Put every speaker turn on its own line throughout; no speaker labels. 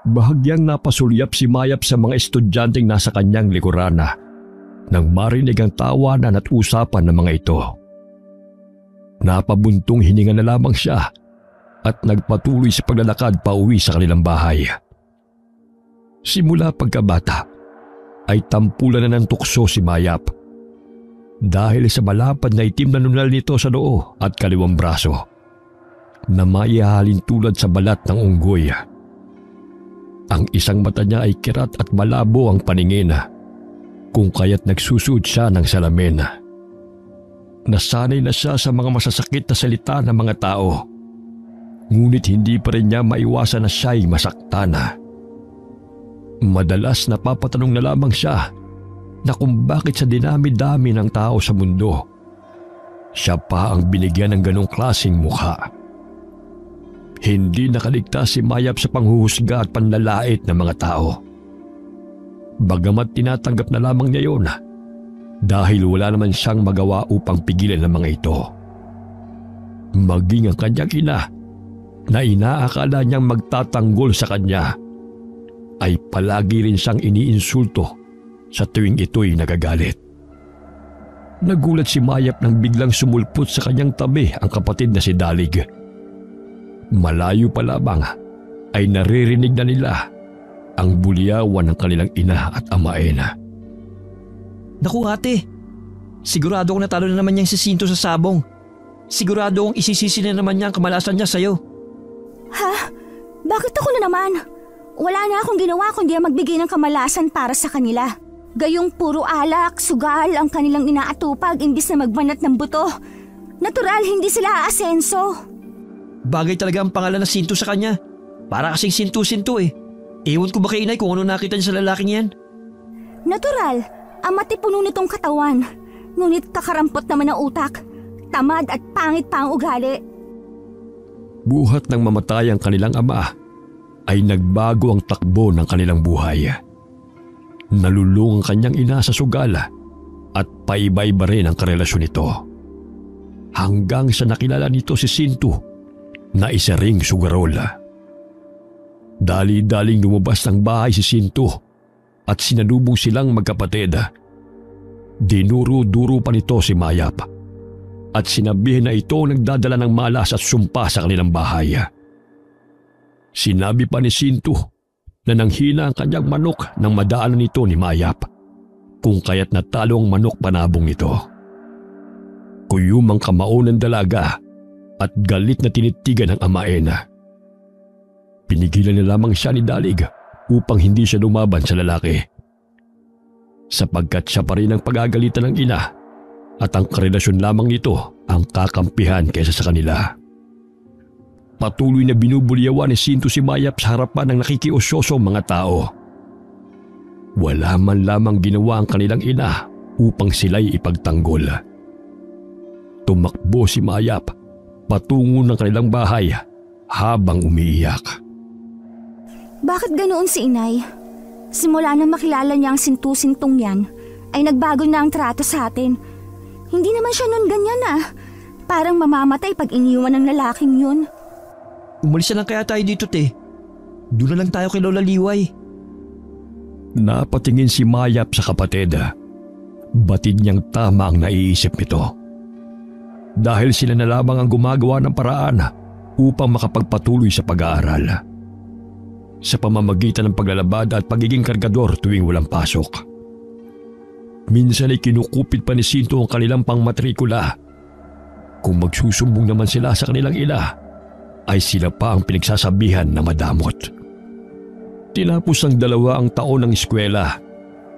Bahagyang napasulyap si Mayap sa mga estudyanteng nasa kanyang likuran nang marinig ang tawanan at usapan ng mga ito. Napabuntong hininga na lamang siya at nagpatuloy sa paglalakad pauwi sa kanilang bahay. Simula pagkabata ay tampulan na ng tukso si Mayap dahil sa malapad na itim na nunal nito sa noo at kaliwang braso na maihahalin tulad sa balat ng unggoy. Ang isang mata niya ay kirat at malabo ang paningin kung kaya't nagsusuot siya ng salamin. Nasanay na siya sa mga masasakit na salita ng mga tao, ngunit hindi pa rin niya maiwasan na siya'y masaktan. Madalas napapatanong na lamang siya na kung bakit sa dinami-dami ng tao sa mundo, siya pa ang binigyan ng ganong klaseng mukha. Hindi nakaligtas si Mayap sa panghuhusga at panlalait ng mga tao. Bagamat tinatanggap na lamang niya yun dahil wala naman siyang magawa upang pigilan ang mga ito. Maging ang kanyang ina na inaakala niyang magtatanggol sa kanya ay palagi rin siyang iniinsulto sa tuwing ito'y nagagalit. Nagulat si Mayap nang biglang sumulpot sa kanyang tabi ang kapatid na si Dalig. Malayo pa lamang ay naririnig na nila ang bulyawan ng kanilang ina at amain.
Naku ate, sigurado akong natalo na naman niyang si Sinto sa sabong. Sigurado akong isisisi na naman niya ang kamalasan niya sa'yo.
Ha? Bakit ako na naman? Wala na akong ginawa kundi ang magbigay ng kamalasan para sa kanila. Gayong puro alak, sugal ang kanilang inaatupag imbis na magbanat ng buto. Natural, hindi sila aasenso.
Bagay talaga ang pangalan na Sinto sa kanya. Para kasing Sinto-Sinto eh. Ewan ko ba kay inay kung ano nakita niya sa lalaking yan?
Natural, ang matipuno nitong katawan. Ngunit kakarampot naman ang utak. Tamad at pangit pa ang ugali.
Buhat ng mamatay ang kanilang ama ay nagbago ang takbo ng kanilang buhay. Nalulung ang kanyang ina sa sugal at paiba-iba rin ang karelasyon nito. Hanggang sa nakilala nito si Sinto na isa ring sugarol. Dali-daling lumabas ng bahay si Sinto at sinalubong silang magkapatid. Dinuro-duro pa nito si Mayap at sinabihin na ito nagdadala ng malas at sumpa sa kanilang bahay. Sinabi pa ni Sinto na nanghina ang kanyang manok nang madaanan nito ni Mayap, kung kaya't natalo ang manok panabong nito. Kuyumang kamao ng dalaga at galit na tinitigan ng amain. Pinigilan na lamang siya ni Dalig upang hindi siya lumaban sa lalaki. Sapagkat siya pa rin ang pagagalitan ng ina at ang karelasyon lamang nito ang kakampihan kaysa sa kanila. Patuloy na binubulyawan ni Sinto si Mayap sa harapan ng nakikiusyosong mga tao. Wala man lamang ginawa ang kanilang ina upang sila'y ipagtanggol. Tumakbo si Mayap patungo ng kanilang bahay habang umiiyak.
Bakit ganoon si inay? Simula na makilala niya ang Sinto-Sintong yan, ay nagbago na ang trato sa atin. Hindi naman siya nun ganyan Parang mamamatay pag iniwan ng lalaking yun.
Umalis na lang kaya tayo dito, te. Doon na lang tayo kay Lola Liway.
Napatingin si Mayap sa kapatid. Batid niyang tama ang naiisip nito. Dahil sila na lamang ang gumagawa ng paraan upang makapagpatuloy sa pag-aaral. Sa pamamagitan ng paglalabada at pagiging kargador tuwing walang pasok. Minsan ay kinukupit pa ni Sinto ang kanilang pangmatrikula. Kung magsusumbong naman sila sa kanilang ina, ay sila pa ang pinagsasabihan na madamot. Tinapos ang 2 ang taon ng eskwela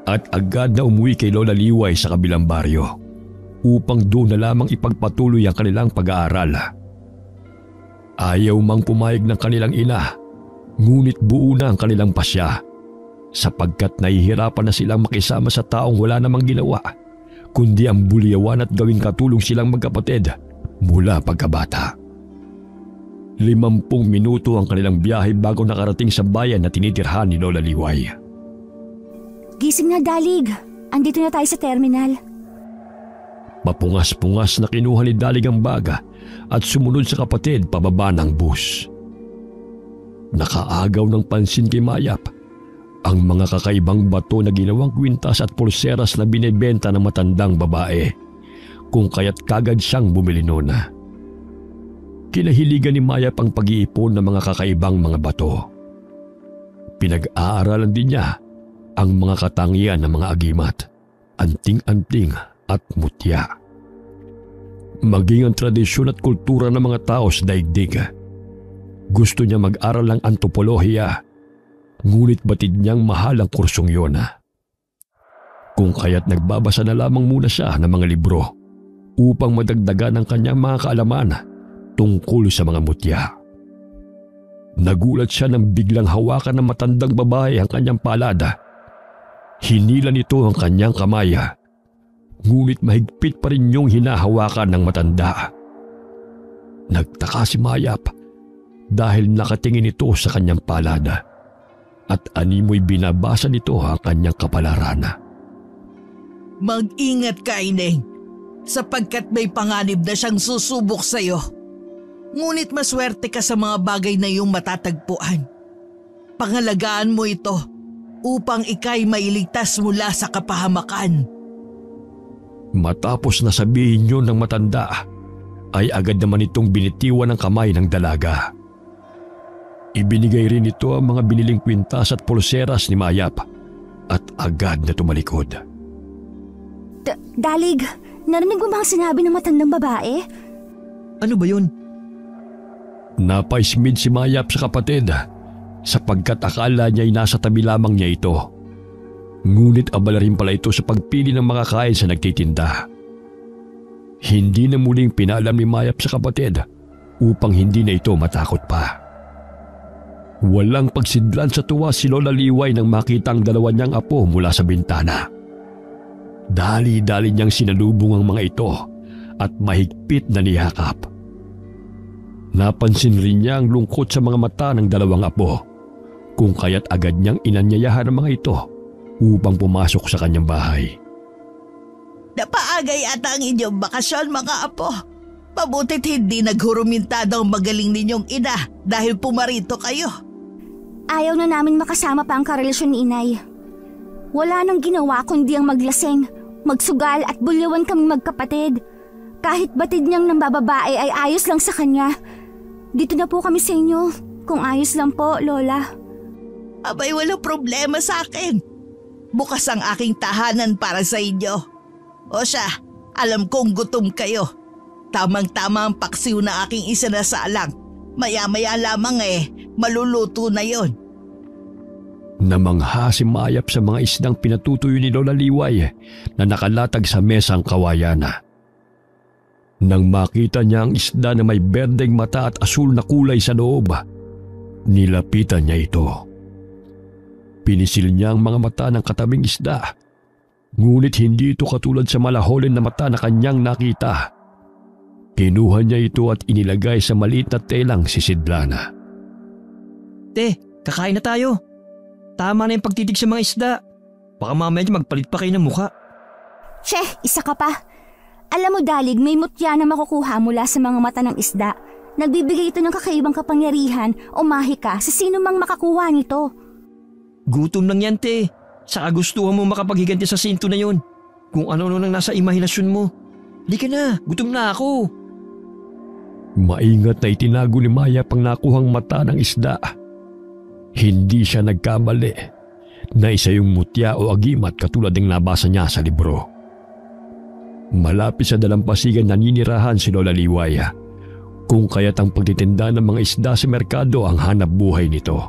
at agad na umuwi kay Lola Liway sa kabilang baryo upang doon na lamang ipagpatuloy ang kanilang pag-aaral. Ayaw mang pumayag ng kanilang ina, ngunit buo na ang kanilang pasya sapagkat nahihirapan na silang makisama sa taong wala namang ginawa kundi ang bulyawan at gawing katulong silang magkapatid mula pagkabata. 50 minuto ang kanilang biyahe bago nakarating sa bayan na tinitirhan ni Lola Liway.
Gising na, Dalig. Andito na tayo sa terminal.
Mapungas-pungas na kinuha ni Dalig ang baga at sumunod sa kapatid pababa ng bus. nakaagaw ng pansin kay Mayap ang mga kakaibang bato na ginawang kwintas at pulseras na binebenta ng matandang babae, kung kaya't kagad siyang bumili noon. Kinahiligan ni Mayap ang pag-iipon ng mga kakaibang mga bato. Pinag-aaralan din niya ang mga katangian ng mga agimat, anting-anting at mutya. Maging ang tradisyon at kultura ng mga tao sa daigdig. Gusto niya mag-aral ng antropolohiya, ngunit batid niyang mahal ang kursong yun. Kung kaya't nagbabasa na lamang muna siya ng mga libro upang madagdagan ang kanyang mga kaalaman tungkol sa mga mutya. Nagulat siya nang biglang hawakan ng matandang babae ang kanyang palada. Hinila nito ang kanyang kamay, ngunit mahigpit pa rin yung hinahawakan ng matanda. Nagtaka si Mayap dahil nakatingin ito sa kanyang palada at animoy binabasa nito ang kanyang kapalaran.
Mag-ingat ka, Ineng, sapagkat may panganib na siyang susubok sa'yo. Ngunit maswerte ka sa mga bagay na iyong matatagpuan. Pangalagaan mo ito upang ika'y mailigtas mula sa kapahamakan.
Matapos na sabihin yun ng matanda, ay agad naman itong binitiwan ng kamay ng dalaga. Ibinigay rin ito ang mga biniling kwintas at pulseras ni Mayap at agad na tumalikod.
Dalig, narinig mo ba ang sinabi ng matandang babae?
Ano ba yun?
Napaismid si Mayap sa kapatid sapagkat akala niya ay nasa tabi lamang niya ito. Ngunit abala rin pala ito sa pagpili ng mga kain sa nagtitinda. Hindi na muling pinalam ni Mayap sa kapatid upang hindi na ito matakot pa. Walang pagsidlan sa tuwa si Lola Liway nang makita ang dalawa niyang apo mula sa bintana. Dali-dali niyang sinalubong ang mga ito at mahigpit na niyakap. Napansin rin niya ang lungkot sa mga mata ng dalawang apo, kung kaya't agad niyang inanyayahan ang mga ito upang pumasok sa kanyang bahay.
Napaagay ata ang inyong bakasyon, mga apo. Pabuti't hindi naghurumintado ang magaling ninyong ina dahil pumarito kayo.
Ayaw na namin makasama pa ang karelasyon ni Inay. Wala nang ginawa kundi ang maglaseng, magsugal at bulyawan kaming magkapatid. Kahit batid niyang nang bababae ay ayos lang sa kanya. Dito na po kami sa inyo, kung ayos lang po, Lola.
Abay, walang problema sa akin. Bukas ang aking tahanan para sa inyo. O siya, alam kong gutom kayo. Tamang-tama ang paksiw na aking isinasalang. Maya-maya lamang maluluto na yon.
Namangha si Mayap sa mga isdang pinatutuyo ni Lola Liway na nakalatag sa mesang kawayan. Nang makita niya ang isda na may berdeng mata at asul na kulay sa loob, nilapitan niya ito. Pinisil niya ang mga mata ng katabing isda, ngunit hindi ito katulad sa malaholin na mata na kanyang nakita. Kinuha niya ito at inilagay sa maliit na telang sisidlana.
Te, kakain na tayo. Tama na yung pagtitig sa mga isda. Baka mamaya magpalit pa kayo ng mukha.
Che, isa ka pa. Alam mo, Dalig, may mutya na makukuha mula sa mga mata ng isda. Nagbibigay ito ng kakaibang kapangyarihan o mahika sa sino mang makakuha nito.
Gutom lang yan, te. Saka gustuhan mo makapaghiganti sa sinto na yon. Kung ano-ano nang nasa imahinasyon mo. Halika na, gutom na ako.
Maingat na itinago ni Maya pang nakuhang mata ng isda. Hindi siya nagkamali na isa yung mutya o agimat katulad ng nabasa niya sa libro. Malapit sa dalampasigan naninirahan si Lola Liway, kung kaya't ang pagtitinda ng mga isda sa merkado ang hanap buhay nito.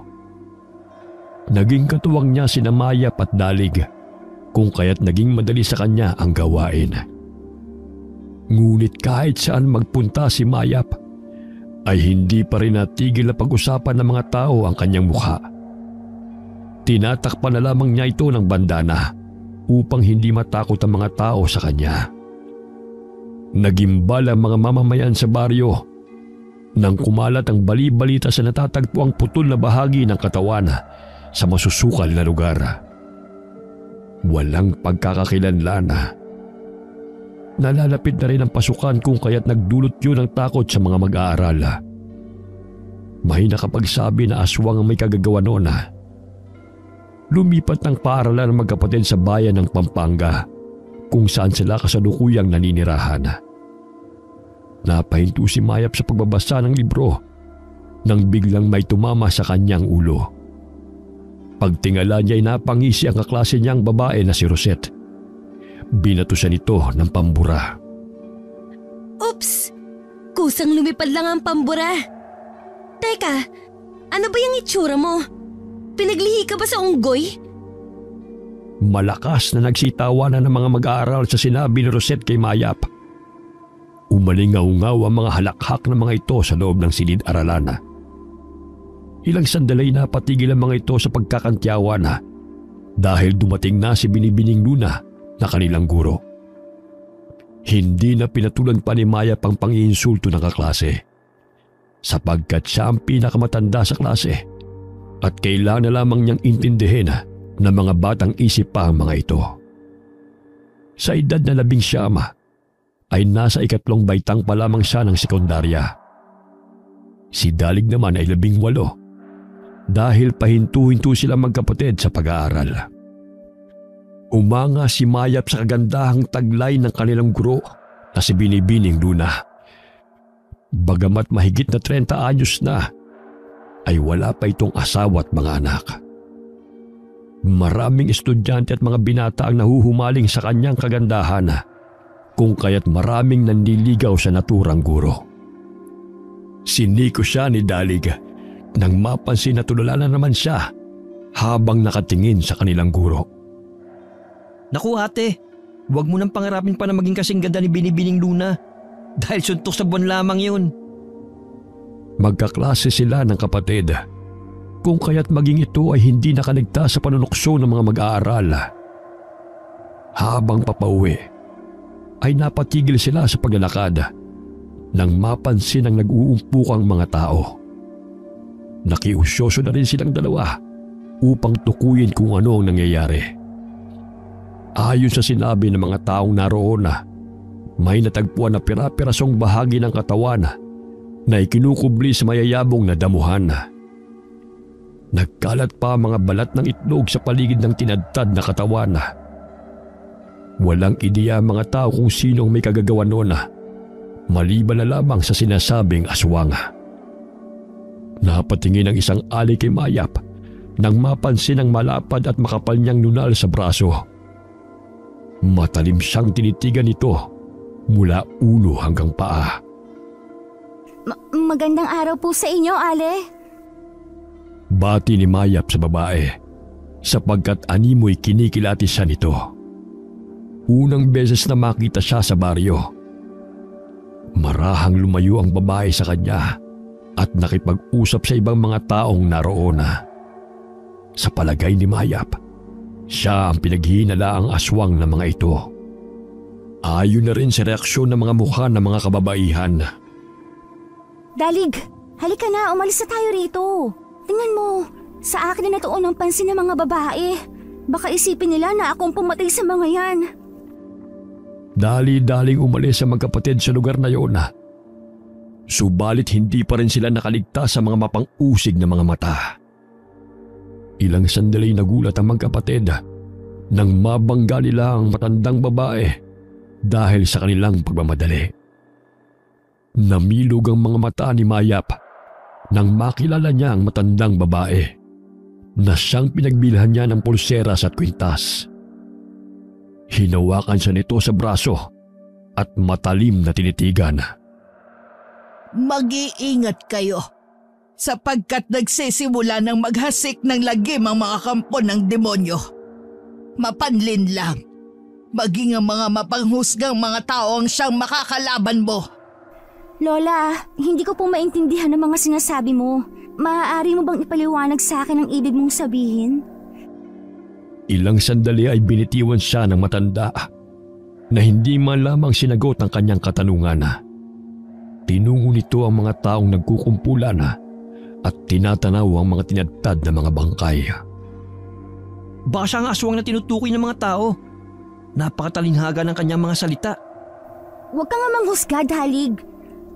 Naging katuwang niya sina Mayap at Dalig, kung kaya't naging madali sa kanya ang gawain. Ngunit kahit saan magpunta si Mayap, ay hindi pa rin natigil na pag-usapan ng mga tao ang kanyang mukha. Tinatakpan na lamang niya ito ng bandana upang hindi matakot ang mga tao sa kanya. Nagimbal ang mga mamamayan sa baryo nang kumalat ang bali-balita sa natatagpo ang putol na bahagi ng katawan sa masusukal na lugar. Walang pagkakakilanlan. Nalalapit na rin ang pasukan kung kaya't nagdulot yun ng takot sa mga mag-aaral. May nakapagsabi na aswang ang may kagagawa noon. Lumipat ng paaralan ng magkapatid sa bayan ng Pampanga kung saan sila kasalukuyang naninirahan. Napahinto si Mayap sa pagbabasa ng libro nang biglang may tumama sa kanyang ulo. Pagtingala niya ay napangisi ang kaklase niyang babae na si Rosette. Binato siya nito ng pambura.
Oops! Kusang lumipad lang ang pambura. Teka, ano ba yung itsura mo? Pinaglihi ka ba sa unggoy?
Malakas na nagsitawanan ng mga mag-aaral sa sinabi ni Rosette kay Mayap. Umalingaw-ngaw ang mga halakhak ng mga ito sa loob ng silid-aralan. Ilang sandali na patigil ang mga ito sa pagkakantyawan dahil dumating na si Binibining Luna na kanilang guro. Hindi na pinatulan pa ni Mayap ang pang-iinsulto ng kaklase sapagkat siya ang pinakamatanda sa klase at kailangan na lamang niyang intindihin na mga batang isip pa ang mga ito. Sa edad na 19 ay nasa 3 baitang pa lamang siya ng sekundarya. Si Dalig naman ay 18 dahil pahinto-hinto sila magkapatid sa pag-aaral. Umanga si Mayap sa kagandahang taglay ng kanilang guro na si Binibining Luna. Bagamat mahigit na 30 anyos na, ay wala pa itong asawa at mga anak. Maraming estudyante at mga binata ang nahuhumaling sa kanyang kagandahan, kung kaya't maraming nanliligaw sa naturang guro. Siniko siya ni Dalig nang mapansin na tulala na naman siya habang nakatingin sa kanilang guro.
Naku ate, huwag mo nang pangarapin pa na maging kasing ganda ni Binibining Luna dahil suntok sa buwan lamang yun.
Magkaklase sila ng kapatid, kung kaya't maging ito ay hindi nakaligtas sa panunukso ng mga mag-aaral. Habang papauwi, ay napatigil sila sa paglalakad nang mapansin ang nag-uumpukang mga tao. Nakiusyoso na rin silang dalawa upang tukuyin kung ano ang nangyayari. Ayon sa sinabi ng mga taong naroon may natagpuan na pira-pirasong bahagi ng katawan na ikinukubli sa mayayabong na damuhan. Nagkalat pa ang mga balat ng itlog sa paligid ng tinadtad na katawan. Walang ideya ang mga tao kung sino ang may kagagawa noon, maliban na lamang sa sinasabing aswang. Napatingin ang isang alay kay Mayap nang mapansin ang malapad at makapal niyang nunal sa braso. Matalim siyang tinitigan nito mula ulo hanggang paa.
Magandang araw po sa inyo, Ale.
Bati ni Mayap sa babae sapagkat animoy kinikilati siya nito. Unang beses na makita siya sa baryo. Marahang lumayo ang babae sa kanya at nakipag-usap sa ibang mga taong naroon. Sa palagay ni Mayap, siya ang pinaghihinalaang aswang ng mga ito. Ayon na rin sa reaksyon ng mga mukha ng mga kababaihan.
Dalig, halika na, umalis na tayo rito. Tingnan mo, sa akin na natuon ang pansin ng mga babae. Baka isipin nila na akong pumatay sa mga yan.
Dali-daling umalis ang magkapatid sa lugar na yun. Subalit hindi pa rin sila nakaligtas sa mga mapang-usig na mga mata. Ilang sandali nagulat ang magkapatid nang mabangga nila ang matandang babae dahil sa kanilang pagmamadali. Namilog ang mga mata ni Mayap nang makilala niya ang matandang babae na siyang pinagbilhan niya ng pulseras at kwintas. Hinawakan siya nito sa braso at matalim na tinitigan.
Mag-iingat kayo sapagkat nagsisimula ng maghasik ng lagim ang mga kampo ng demonyo. Mapanlin lang, maging ang mga mapanghusgang mga tao ang siyang makakalaban mo.
Lola, hindi ko po maintindihan ang mga sinasabi mo. Maaari mo bang ipaliwanag sa akin ang ibig mong sabihin?
Ilang sandali ay binitiwan siya ng matanda na hindi man lamang sinagot ang kanyang katanungan. Tinungo nito ang mga taong nagkukumpulan at tinatanaw ang mga tinadtad na mga bangkay.
Baka siya ang aswang na tinutukoy ng mga tao. Napakatalinghaga ng kanyang mga salita.
Huwag ka nga manghusga, Dalig.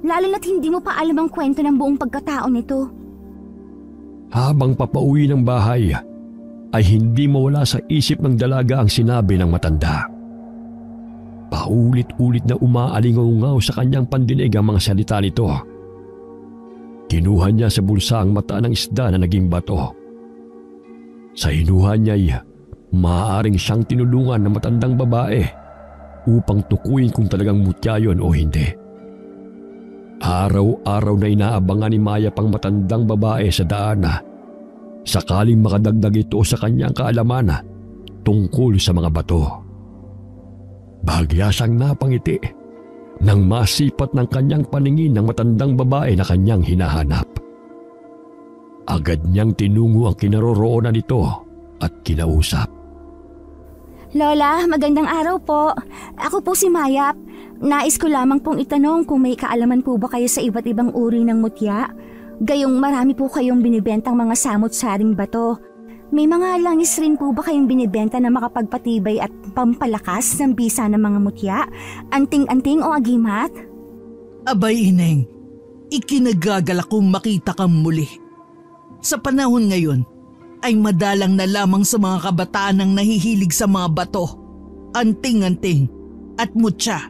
Lalo na't hindi mo pa alam ang kwento ng buong pagkatao nito.
Habang papauwi ng bahay, ay hindi mawala sa isip ng dalaga ang sinabi ng matanda. Paulit-ulit na umaalingaw sa kanyang pandinig ang mga salita nito. Kinuha niya sa bulsa ang mata ng isda na naging bato. Sa hinuha niya'y maaaring siyang tinulungan ng matandang babae upang tukuyin kung talagang mutya yun o hindi. Araw-araw na inaabangan ni Maya pang matandang babae sa daan sakaling makadagdag ito sa kanyang kaalaman tungkol sa mga bato. Bahagya siyang napangiti nang masipat ng kanyang paningin ng matandang babae na kanyang hinahanap. Agad niyang tinungo ang kinaroroonan nito at kinausap.
Lola, magandang araw po. Ako po si Mayap. Nais ko lamang pong itanong kung may kaalaman po ba kayo sa iba't ibang uri ng mutya? Gayong marami po kayong binibentang mga samot-saring bato. May mga langis rin po ba kayong binibenta na makapagpatibay at pampalakas ng bisa ng mga mutya? Anting-anting o agimat?
Abay, Ineng, ikinagagalak kong makita kang muli. Sa panahon ngayon, ay madalang na lamang sa mga kabataan ang nahihilig sa mga bato, anting-anting at mutya.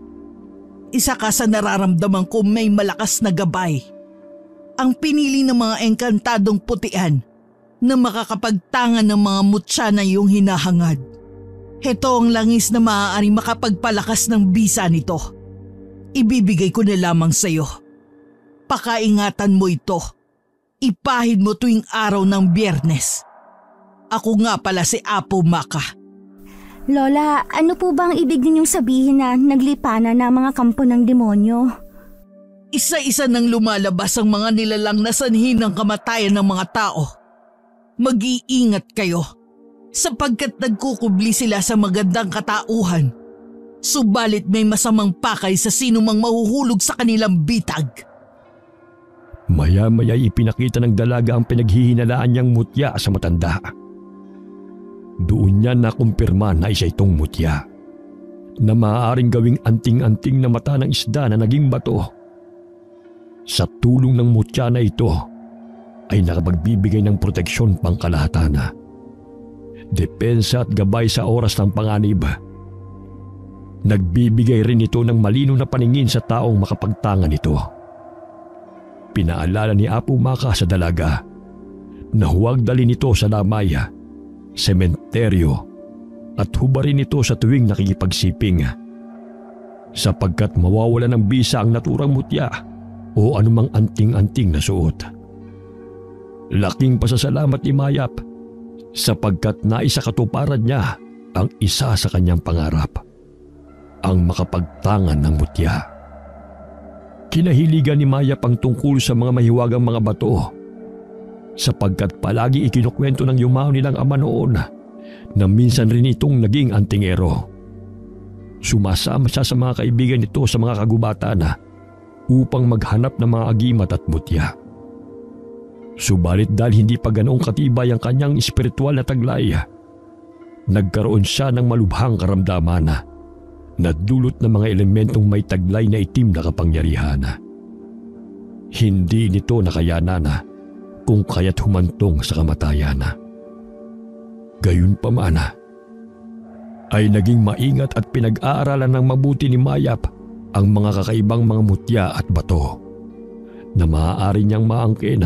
Isa ka sa nararamdaman ko may malakas na gabay. Ang pinili ng mga engkantadong putian na makakapagtangan ng mga mutya na iyong hinahangad. Heto ang langis na maaari makapagpalakas ng bisa nito. Ibibigay ko na lamang sa iyo. Pakaingatan mo ito. Ipahid mo tuwing araw ng Biyernes. Ako nga pala si Apo Maka.
Lola, ano po ba ang ibig ninyong sabihin na naglipanan ng mga kampo ng demonyo?
Isa-isa nang lumalabas ang mga nilalang na sanhi ng kamatayan ng mga tao. Mag-iingat kayo sapagkat nagkukubli sila sa magandang katauhan. Subalit may masamang pakay sa sinumang mahuhulog sa kanilang bitag.
Maya-maya ipinakita ng dalaga ang pinaghihinalaan niyang mutya sa matanda. Doon niya nakumpirma na isa itong mutya na maaaring gawing anting-anting na mata ng isda na naging bato. Sa tulong ng mutya na ito ay nakapagbibigay ng proteksyon pangkalahatan, depensa at gabay sa oras ng panganib. Nagbibigay rin ito ng malinaw na paningin sa taong makapagtangan nito. Pinaalala ni Apo Maka sa dalaga na huwag dalhin ito sa lamay, sementeryo at hubarin ito sa tuwing nakikipagsiping sapagkat mawawala ng bisa ang naturang mutya o anumang anting-anting na suot. Laking pasasalamat ni Mayap sapagkat naisakatuparan niya ang isa sa kanyang pangarap, ang makapagtangan ng mutya. Kinahiligan ni Mayap ang tungkol sa mga mahiwagang mga bato sapagkat palagi ikinukwento ng yumao nilang ama noon na minsan rin itong naging antingero. Sumasama siya sa mga kaibigan nito sa mga kagubatan upang maghanap ng mga agimat at mutya. Subalit dahil hindi pa ganoong katibay ang kanyang espiritual na taglay, nagkaroon siya ng malubhang karamdaman na dulot ng mga elementong may taglay na itim na kapangyarihan. Hindi nito nakayanan kung kaya't humantong sa kamatayan. Gayunpaman, ay naging maingat at pinag-aaralan ng mabuti ni Mayap ang mga kakaibang mga mutya at bato na maaari niyang maangkin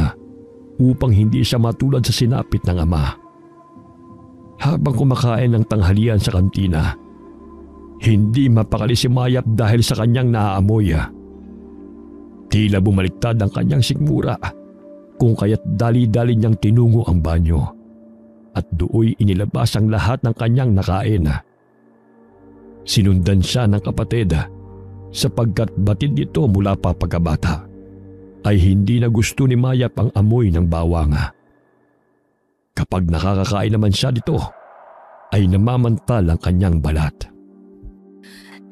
upang hindi siya matulad sa sinapit ng ama. Habang kumakain ng tanghalian sa kantina, hindi mapakali si Mayap dahil sa kanyang naaamoy. Tila bumaliktad ang kanyang sikmura kung kaya't dali-dali niyang tinungo ang banyo at dooy inilabas ang lahat ng kanyang nakain. Sinundan siya ng kapatid sapagkat batid nito mula pa pagkabata ay hindi na gusto ni Mayap ang amoy ng bawang. Kapag nakakakain naman siya dito, ay namamantal ang kanyang balat.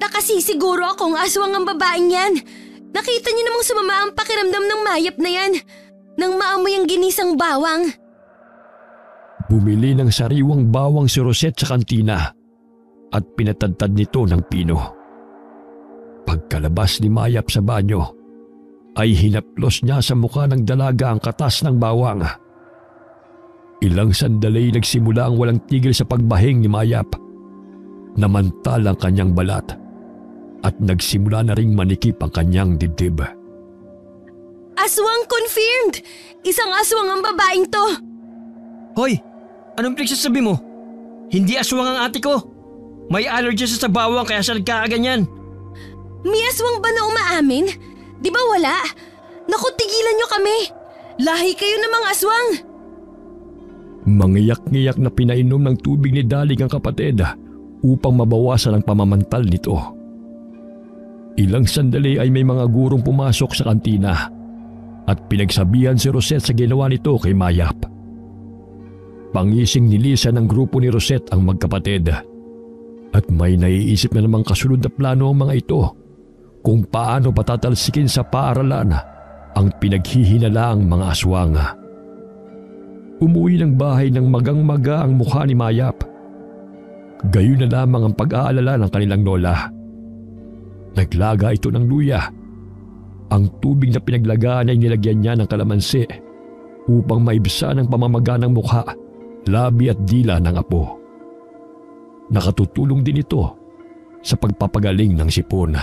Nakasisiguro akong aswang ang babaeng yan. Nakita niyo namang sumama ang pakiramdam ng Mayap na yan nang maamoy ang ginisang bawang.
Bumili ng sariwang bawang si Rosette sa kantina at pinatadtad nito ng pino. Pagkalabas ni Mayap sa banyo, ay hinaplos niya sa mukha ng dalaga ang katas ng bawang. Ilang sandali nagsimula ang walang tigil sa pagbahing ni Mayap. Namantal ang kanyang balat at nagsimula na ring manikip ang kanyang dibdib.
Aswang confirmed! Isang aswang ang babaeng to!
Hoy! Anong pinagsasabi mo? Hindi aswang ang ate ko. May allergy sa bawang kaya siya nagkakaganyan.
May aswang ba na umaamin? Di ba wala? Naku, tigilan nyo kami! Lahi kayo ng mga aswang!
Mangiyak-ngiyak na pinainom ng tubig ni Dalig ang kapatid upang mabawasan ang pamamantal nito. Ilang sandali ay may mga gurong pumasok sa kantina at pinagsabihan si Rosette sa ginawa nito kay Mayap. Pangising nilisan ng grupo ni Rosette ang magkapatid at may naiisip na namang kasunod na plano ang mga ito kung paano patatalsikin sa paaralan ang pinaghihinalaang mga aswang. Umuwi ng bahay ng magang-maga ang mukha ni Mayap. Gayon na lamang ang pag-aalala ng kanilang lola. Naglaga ito ng luya. Ang tubig na pinaglagaan ay nilagyan niya ng kalamansi upang maibsan ang pamamaga ng mukha, labi at dila ng apo. Nakatutulong din ito sa pagpapagaling ng sipon.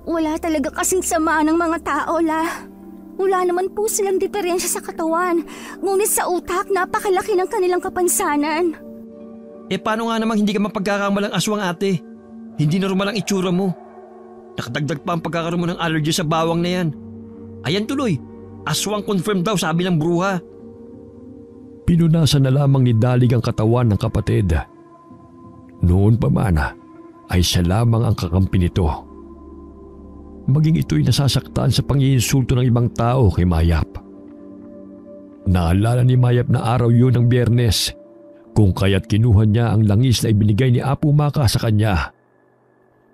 Wala talaga kasing sama ng mga tao, La. Wala naman po silang diferensya sa katawan, ngunit sa utak napakalaki ng kanilang kapansanan.
Paano nga namang hindi ka mapagkakamalang aswang ate? Hindi normal ang itsura mo. Nakadagdag pa ang pagkakaroon mo ng allergy sa bawang na yan. Ayan tuloy, aswang confirmed daw sabi ng bruha.
Pinunasan na lamang ni Dalig ang katawan ng kapatid. Noon pa man ay siya lamang ang kakampi nito. Maging ito'y nasasaktan sa pangiinsulto ng ibang tao kay Mayap. Naalala ni Mayap na araw yun ng Biyernes kung kaya't kinuha niya ang langis na ibinigay ni Apo Maka sa kanya.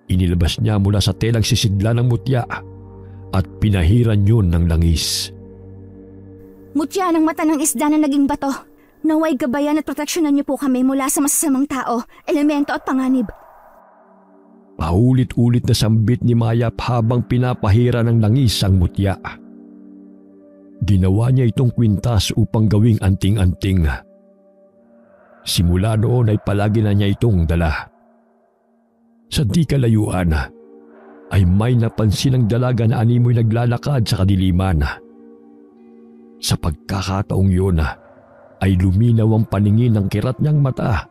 Inilabas niya mula sa telang sisidla ng mutya at pinahiran yun ng langis.
Mutya ng mata ng isda na naging bato. Naway gabayan at proteksyonan niyo po kami mula sa masasamang tao, elemento at panganib.
Paulit-ulit na sambit ni Mayap habang pinapahira ng langis ang mutya. Ginawa niya itong kwintas upang gawing anting-anting. Simula noon ay palagi na niya itong dala. Sa di kalayuan ay may napansin ng dalaga na animoy naglalakad sa kadiliman. Sa pagkakataong yun ay luminaw ang paningin ng kirat niyang mata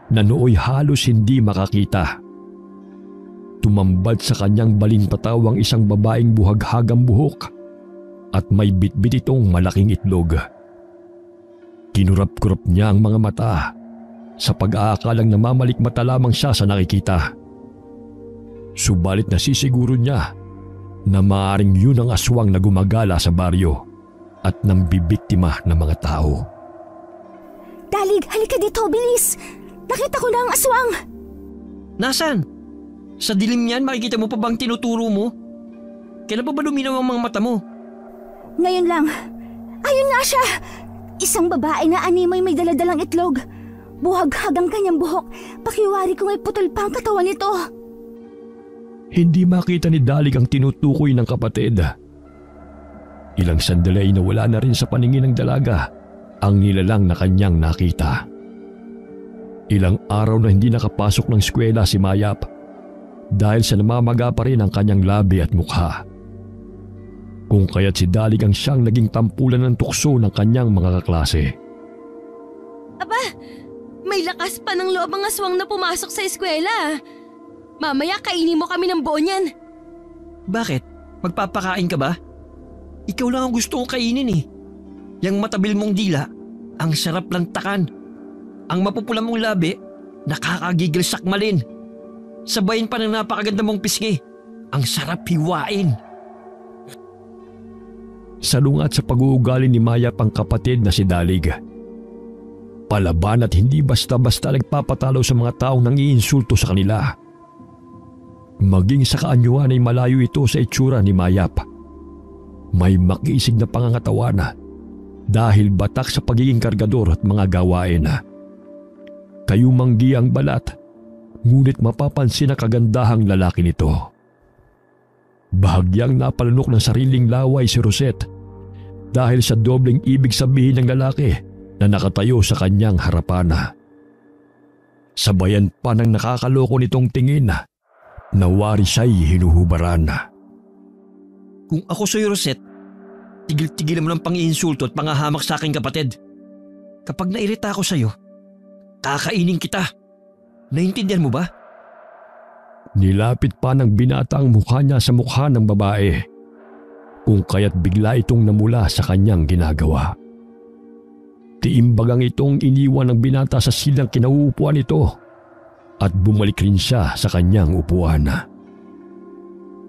na nooy halos hindi makakita. Tumambad sa kanyang balintataw ang isang babaeng buhaghagang buhok at may bitbit itong malaking itlog. Kinurap-kurap niya ang mga mata sa pag-aakalang namamalikmata lamang siya sa nakikita. Subalit nasisiguro niya na maaaring yun ang aswang na gumagala sa baryo at nambibiktima ng mga tao.
Dalig, halika dito, bilis! Nakita ko na ang aswang!
Nasaan? Sa dilim niyan makikita mo pa bang tinuturo mo? Kailan pa ba luminaw ang mga mata mo?
Ngayon lang. Ayun nga siya! Isang babae na animoy may daladalang itlog. Buhag-hag ang kanyang buhok. Pakiwari kung ay putol pa ang katawan nito.
Hindi makita ni Dalig ang tinutukoy ng kapatid. Ilang sandali ay nawala na rin sa paningin ng dalaga ang nilalang na kanyang nakita. Ilang araw na hindi nakapasok ng eskwela si Mayap dahil sa namamaga pa rin ang kanyang labi at mukha. Kung kaya't si Dalig ang siyang naging tampulan ng tukso ng kanyang mga kaklase.
Aba, may lakas pa ng loob ang aswang na pumasok sa eskwela. Mamaya kainin mo kami ng buo niyan.
Bakit? Magpapakain ka ba? Ikaw lang ang gusto kong kainin eh. Yang matabil mong dila, ang sarap lang takan. Ang mapupula mong labi, nakakagigil sakmalin. Sabayin pa ng napakaganda mong pisngi, ang sarap hiwain.
Salungat sa pag-uugali ni Mayap ang kapatid na si Dalig. Palaban at hindi basta-basta nagpapatalo sa mga taong nangiinsulto sa kanila. Maging sa kaanyuan ay malayo ito sa itsura ni Mayap. May makiisig na pangangatawan dahil batak sa pagiging kargador at mga gawain. Kayumanggi ang balat, ngunit mapapansin ang kagandahang lalaki nito. Bahagyang napalanok ng sariling laway si Rosette dahil sa dobleng ibig sabihin ng lalaki na nakatayo sa kanyang harapan. Sabayan pa ng nakakaloko nitong tingin na wari siya'y hinuhubaran.
Kung ako sa'yo, Rosette, tigil-tigilan mo ng pang-iinsulto at pangahamak sa aking kapatid. Kapag nairita ako sa'yo, kakainin kita. Naintindihan mo ba?
Nilapit pa ng binata ang mukha niya sa mukha ng babae, kung kaya't bigla itong namula sa kanyang ginagawa. Tiimbagang itong iniwan ng binata sa silang kinauupuan nito at bumalik rin siya sa kanyang upuan.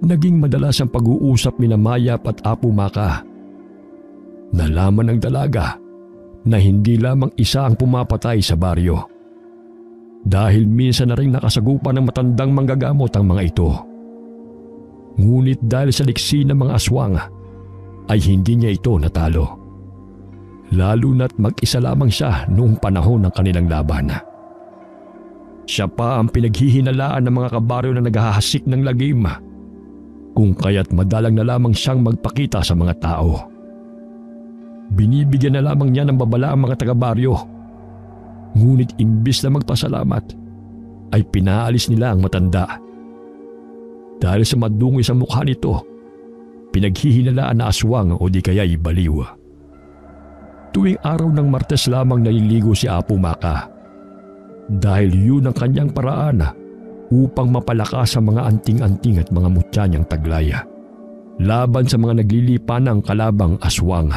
Naging madalas ang pag-uusap ni Mayap at Apo Maka. Nalaman ng dalaga na hindi lamang isa ang pumapatay sa baryo, dahil minsan na rin nakasagupan ng matandang manggagamot ang mga ito. Ngunit dahil sa liksi ng mga aswang ay hindi niya ito natalo, lalo na't mag-isa lamang siya noong panahon ng kanilang laban. Siya pa ang pinaghihinalaan ng mga kabaryo na naghahasik ng lagim, kung kaya't madalang na lamang siyang magpakita sa mga tao. Binibigyan na lamang niya ng babala ang mga taga-baryo, ngunit imbis na magpasalamat ay pinaalis nila ang matanda. Dahil sa madungis sa mukha nito, pinaghihinalaan na aswang o di kaya'y baliw. Tuwing araw ng Martes lamang naliligo si Apo Maka, dahil yun ang kanyang paraan upang mapalakas ang mga anting-anting at mga mutya niyang taglaya laban sa mga naglilipa ng kalabang aswang.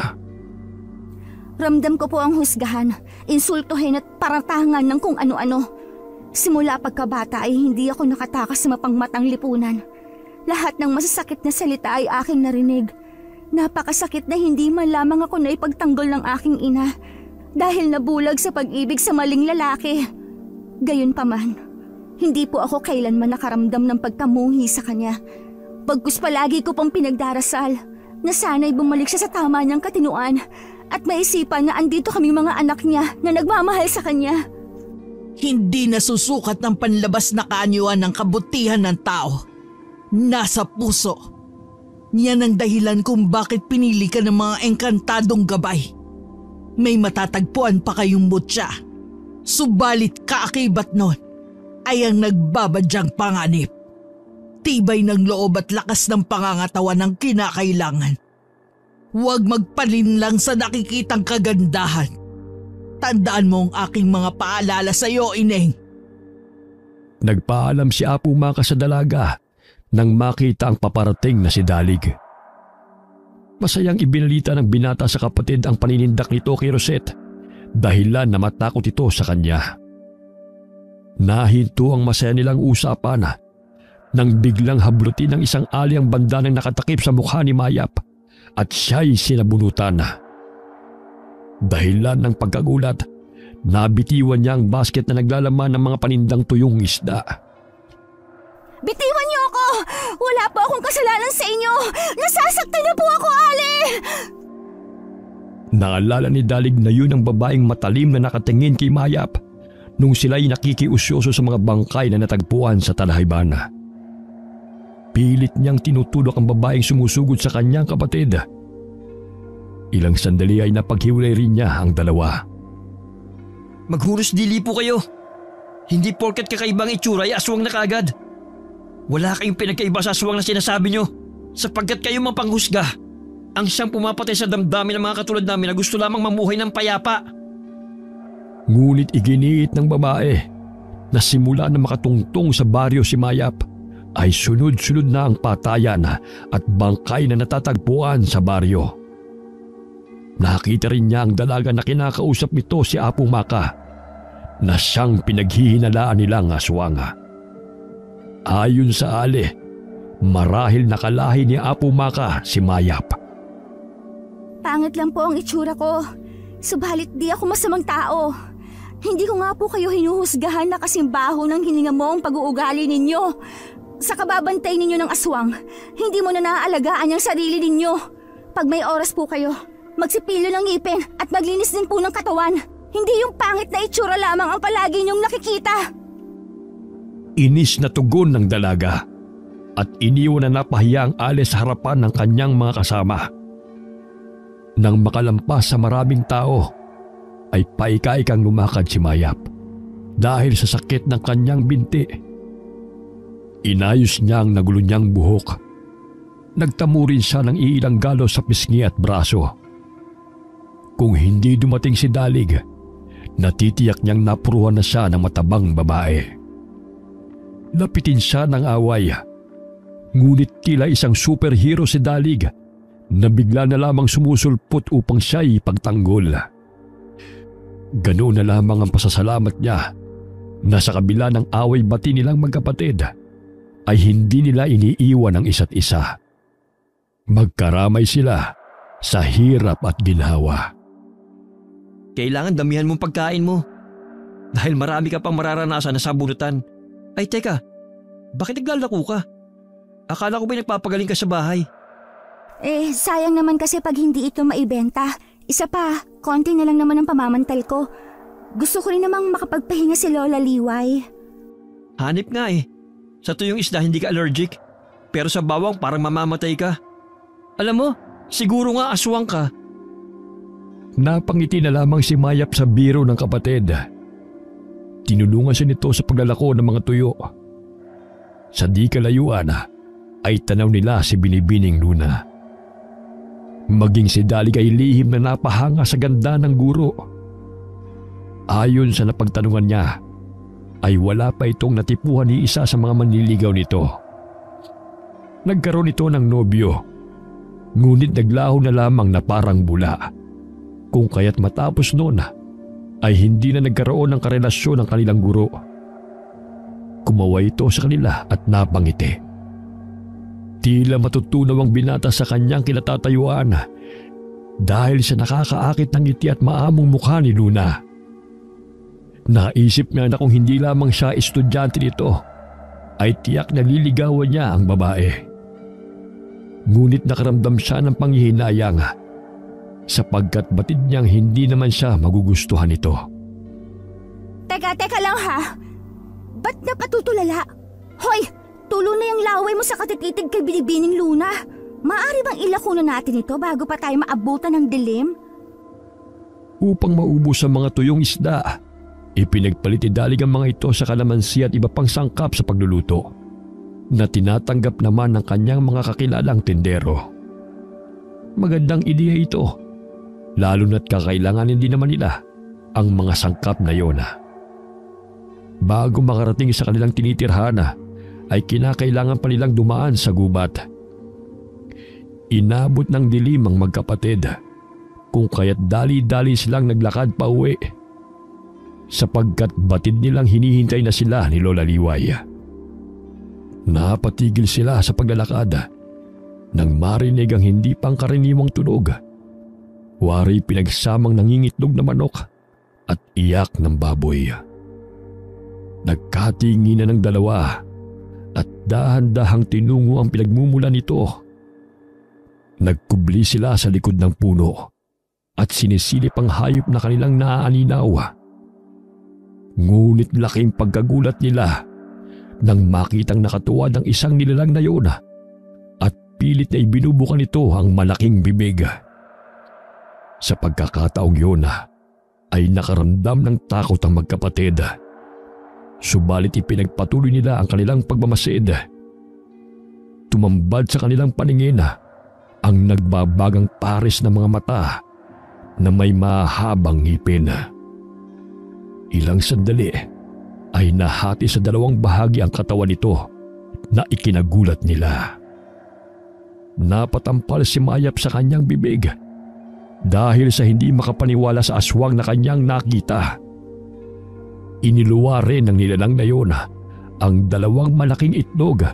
Ramdam ko po ang husgahan, insultuhin at paratangan ng kung ano-ano. Simula pagkabata ay hindi ako nakatakas sa mapangmatang lipunan. Lahat ng masasakit na salita ay aking narinig. Napakasakit na hindi man lamang ako na ipagtanggol ng aking ina dahil nabulag sa pag-ibig sa maling lalaki. Gayunpaman, hindi po ako kailanman nakaramdam ng pagkamuhi sa kanya. Bagkus palagi ko pong pinagdarasal na sana'y bumalik siya sa tama niyang katinuan at maisipan na andito kaming mga anak niya na nagmamahal sa kanya.
Hindi nasusukat ng panlabas na kaanyuan ng kabutihan ng tao. Nasa puso. Yan ang dahilan kung bakit pinili ka ng mga engkantadong gabay. May matatagpuan pa kayong mutya. Subalit kaakibat nun ay ang nagbabadyang panganib. Tibay ng loob at lakas ng pangangatawan ng kinakailangan. Huwag magpalinlang sa nakikitang kagandahan. Tandaan mo ang aking mga paalala sa iyo, Ineng.
Nagpaalam si Apo Maka sa dalaga nang makita ang paparating na si Dalig. Masayang ibinalita ng binata sa kapatid ang paninindak nito kay Rosette, dahilan na matakot ito sa kanya. Nahinto ang masaya nilang usapan nang biglang hablutin ng isang alyang banda ng nakatakip sa mukha ni Mayap at siya'y sinabunutan. Dahilan ng pagkagulat, nabitiwan niya ang basket na naglalaman ng mga panindang tuyong isda.
Bitiwan niyo ako! Wala po akong kasalanan sa inyo! Nasasaktan na po ako, Ali!
Naalala ni Dalig na yun ang babaeng matalim na nakatingin kay Mayap nung sila'y nakikiusyoso sa mga bangkay na natagpuan sa talahibana. Pilit niyang tinutulok ang babaeng sumusugod sa kanyang kapatid. Ilang sandali ay napaghiwalay rin niya ang dalawa.
Maghunos dili po kayo. Hindi porket kakaibang itsura ay aswang na kaagad. Wala kayong pinagkaiba sa aswang na sinasabi nyo, sapagkat kayo mapanghusga. Ang siyang pumapatay sa damdamin ng mga katulad namin na gusto lamang mamuhay ng payapa.
Ngunit iginiit ng babae na simula na makatungtong sa baryo si Mayap ay sunod-sunod na ang patayan at bangkay na natatagpuan sa baryo. Nakita rin niya ang dalaga na kinakausap nito si Apo Maka na siyang pinaghihinalaan nilang aswang. Ayon sa Ali, marahil nakalahi ni Apo Maka si Mayap.
Pangit lang po ang itsura ko, subalit di ako masamang tao. Hindi ko nga po kayo hinuhusgahan na kasimbaho ng hininga mo ang pag-uugali ninyo. Sa kababantay ninyo ng aswang, hindi mo na naaalagaan ang sarili ninyo. Pag may oras po kayo, magsipilo ng ngipin at maglinis din po ng katawan. Hindi yung pangit na itsura lamang ang palagi niyong nakikita.
Inis na tugon ng dalaga at iniwan na napahiya ang Ali sa harapan ng kanyang mga kasama. Nang makalampas sa maraming tao, ay paika-ikang lumakad si Mayap dahil sa sakit ng kanyang binti. Inayos niya ang nagulo niyang buhok. Nagtamo rin siya ng iilang galo sa pisngi at braso. Kung hindi dumating si Dalig, natitiyak niyang napuruhan na siya ng matabang babae. Lapitin siya ng away, ngunit tila isang superhero si Dalig na bigla na lamang sumusulpot upang siya ipagtanggol. Ganoon na lamang ang pasasalamat niya na sa kabila ng away-bati nilang magkapatid ay hindi nila iniiwan ang isa't isa. Magkaramay sila sa hirap at ginhawa.
Kailangan damihan mong pagkain mo. Dahil marami ka pang mararanasan na sabunutan. Ay teka, bakit naglalako ka? Akala ko ba'y nagpapagaling ka sa bahay?
Sayang naman kasi pag hindi ito maibenta. Isa pa, konti na lang naman ang pamamantal ko. Gusto ko rin namang makapagpahinga si Lola Liway.
Hanip nga Sa tuyong isda hindi ka allergic, pero sa bawang parang mamamatay ka. Alam mo, siguro nga aswang ka.
Napangiti na lamang si Mayap sa biro ng kapatid. Tinulungan siya nito sa paglalako ng mga tuyo. Sa di kalayuan ay tanaw nila si Binibining Luna. Maging si Dalig ay lihim na napahanga sa ganda ng guro. Ayon sa napagtanungan niya, ay wala pa itong natipuhan ni isa sa mga manliligaw nito. Nagkaroon ito ng nobyo, ngunit naglaho na lamang na parang bula. Kung kaya't matapos noon ay hindi na nagkaroon ng karelasyon ng kanilang guro. Kumaway ito sa kanila at napangiti. Tila matutunaw ang binata sa kanyang kinatatayuan dahil sa nakakaakit ng ngiti at maamong mukha ni Luna. Naisip niya na kung hindi lamang siya estudyante nito, ay tiyak na liligawan niya ang babae. Ngunit nakaramdam siya ng panghihinayang sapagkat batid niyang hindi naman siya magugustuhan nito.
Teka lang ha. Ba't napatutulala? Hoy, tulo na yung laway mo sa katititig kay Binibining Luna. Maaari bang ilako na natin ito bago pa tayo maabutan ng dilim?
Upang maubos ang mga tuyong isda, ipinagpalit ni Dalig ang mga ito sa kalamansi at iba pang sangkap sa pagluluto na tinatanggap naman ng kanyang mga kakilalang tindero. Magandang ideya ito, lalo na't kakailanganin din naman nila ang mga sangkap na yon. Bago makarating sa kanilang tinitirhan ay kinakailangan pa nilang dumaan sa gubat. Inabot ng dilim ang magkapatid, kung kaya't dali-dali silang naglakad pa uwi, sapagkat batid nilang hinihintay na sila ni Lola Liway. Napatigil sila sa paglalakad nang marinig ang hindi pangkaraniwang tunog. Wari pinagsamang nangingitlog na manok at iyak ng baboy. Nagkatinginan ng dalawa at dahan-dahang tinungo ang pinagmumulan nito. Nagkubli sila sa likod ng puno at sinisilip ang hayop na kanilang naaalinaw. Ngunit laking pagkagulat nila nang makitang nakatuwad ang isang nilalang na yun at pilit na ibinubukan nito ang malaking bibig. Sa pagkakataong yun ay nakaramdam ng takot ang magkapatid. Subalit ipinagpatuloy nila ang kanilang pagmamasid. Tumambad sa kanilang paningin ang nagbabagang pares ng mga mata na may mahabang ngipin. Ilang sandali ay nahati sa dalawang bahagi ang katawan nito na ikinagulat nila. Napatampal si Mayap sa kanyang bibig dahil sa hindi makapaniwala sa aswang na kanyang nakita. Iniluwa rin ng nilalang na yun ang dalawang malaking itlog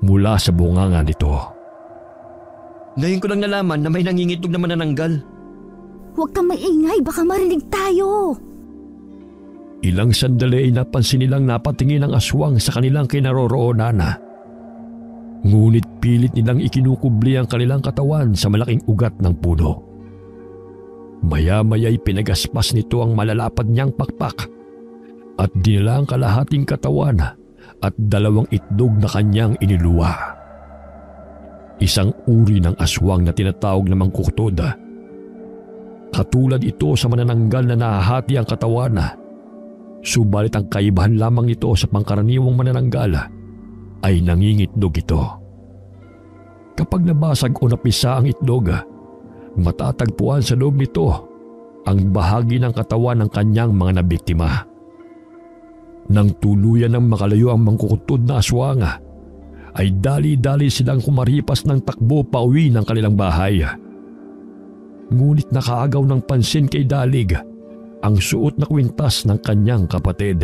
mula sa bunganga nito.
Ngayon ko lang nalaman na may nangingitlog na manananggal.
Huwag kang maingay, baka marinig tayo.
Ilang sandali ay napansin nilang napatingin ang aswang sa kanilang kinaroroonan. Ngunit pilit nilang ikinukubli ang kanilang katawan sa malaking ugat ng puno. Maya-maya'y pinagaspas nito ang malalapad niyang pakpak at dinala ang kalahating katawan at dalawang itlog na kanyang iniluwa. Isang uri ng aswang na tinatawag na mangkuktod. Katulad ito sa manananggal na nahahati ang katawan. Subalit ang kaibahan lamang nito sa pangkaraniwang manananggal ay nangingitlog ito. Kapag nabasag o napisa ang itlog, matatagpuan sa loob nito ang bahagi ng katawan ng kanyang mga nabiktima. Nang tuluyan ng makalayo ang mangkukutod na aswang, ay dali-dali silang kumaripas ng takbo pauwi ng kanilang bahay. Ngunit nakaagaw ng pansin kay Dalig ang suot na kwintas ng kanyang kapatid.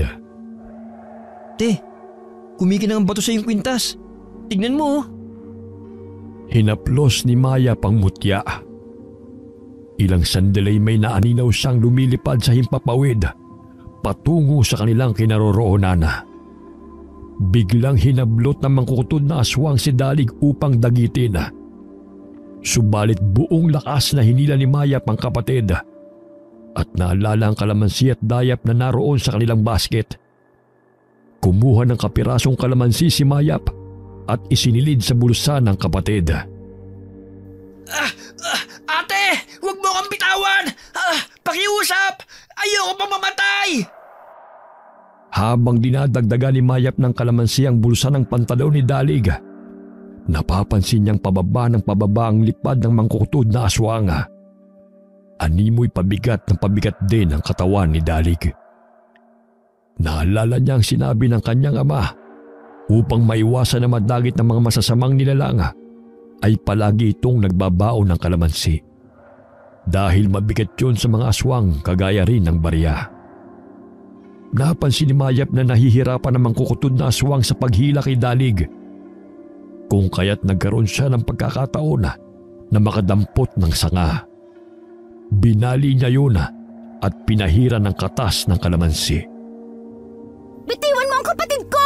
Te, kumikinang ang bato sa iyong kwintas. Tignan mo oh.
Hinaplos ni Maya pang mutya. Ilang sandali may naaninaw siyang lumilipad sa himpapawid patungo sa kanilang kinaroroonan. Biglang hinablot ng mangkukutod na aswang si Dalig upang dagitin. Subalit buong lakas na hinila ni Maya pang kapatid at naalala ang kalamansi at dayap na naroon sa kanilang basket. Kumuha ng kapirasong kalamansi si Mayap at isinilid sa bulsa ng kapatid.
Ate! Huwag mo kang bitawan! Pakiusap! Ayoko pang mamatay!
Habang dinadagdagan ni Mayap ng kalamansi ang bulsa ng pantalon ni Dalig, napapansin niyang pababa ng pababa ang lipad ng mangkukutod na aswang. Animoy pabigat ng pabigat din ang katawan ni Dalig. Naalala niya ang sinabi ng kanyang ama upang maiwasan na madagit ng mga masasamang nilalang ay palagi itong nagbabaon ng kalamansi. Dahil mabigat yun sa mga aswang kagaya rin ng barya. Napansin ni Mayap na nahihirapan ang mangkukutod na aswang sa paghila kay Dalig. Kung kaya't nagkaroon siya ng pagkakataon na makadampot ng sanga. Binali niya yun at pinahira ng katas ng kalamansi.
Bitiwan mo ang kapatid ko!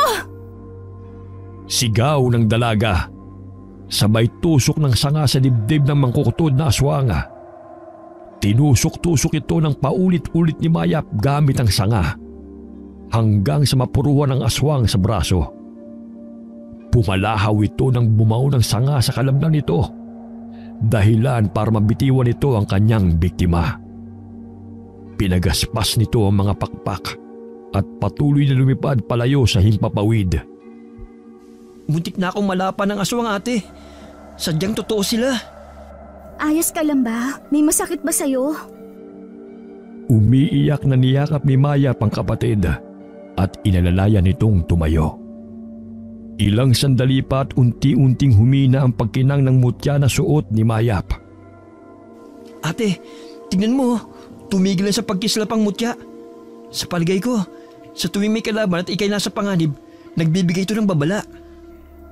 Sigaw ng dalaga. Sabay tusok ng sanga sa dibdib ng mangkukutod na aswang. Tinusok-tusok ito ng paulit-ulit ni Mayap gamit ang sanga hanggang sa mapuruan ng aswang sa braso. Pumalahaw ito nang bumao ng sanga sa kalamnan nito, dahilan para mabitiwan ito ang kanyang biktima. Pinagaspas nito ang mga pakpak at patuloy na lumipad palayo sa himpapawid.
Muntik na akong malapan ng aswang, ate. Sadyang totoo sila.
Ayos ka lang ba? May masakit ba sa'yo?
Umiiyak na niyakap ni Mayap ang kapatid at inalalayan nitong tumayo. Ilang sandali pa at unti-unting humina ang pagkinang ng mutya na suot ni Mayap.
Ate, tignan mo. Tumigil na sa pagkislap ang mutya. Sa palagay ko, sa tuwing may kalaban at ikay nasa panganib, nagbibigay ito ng babala.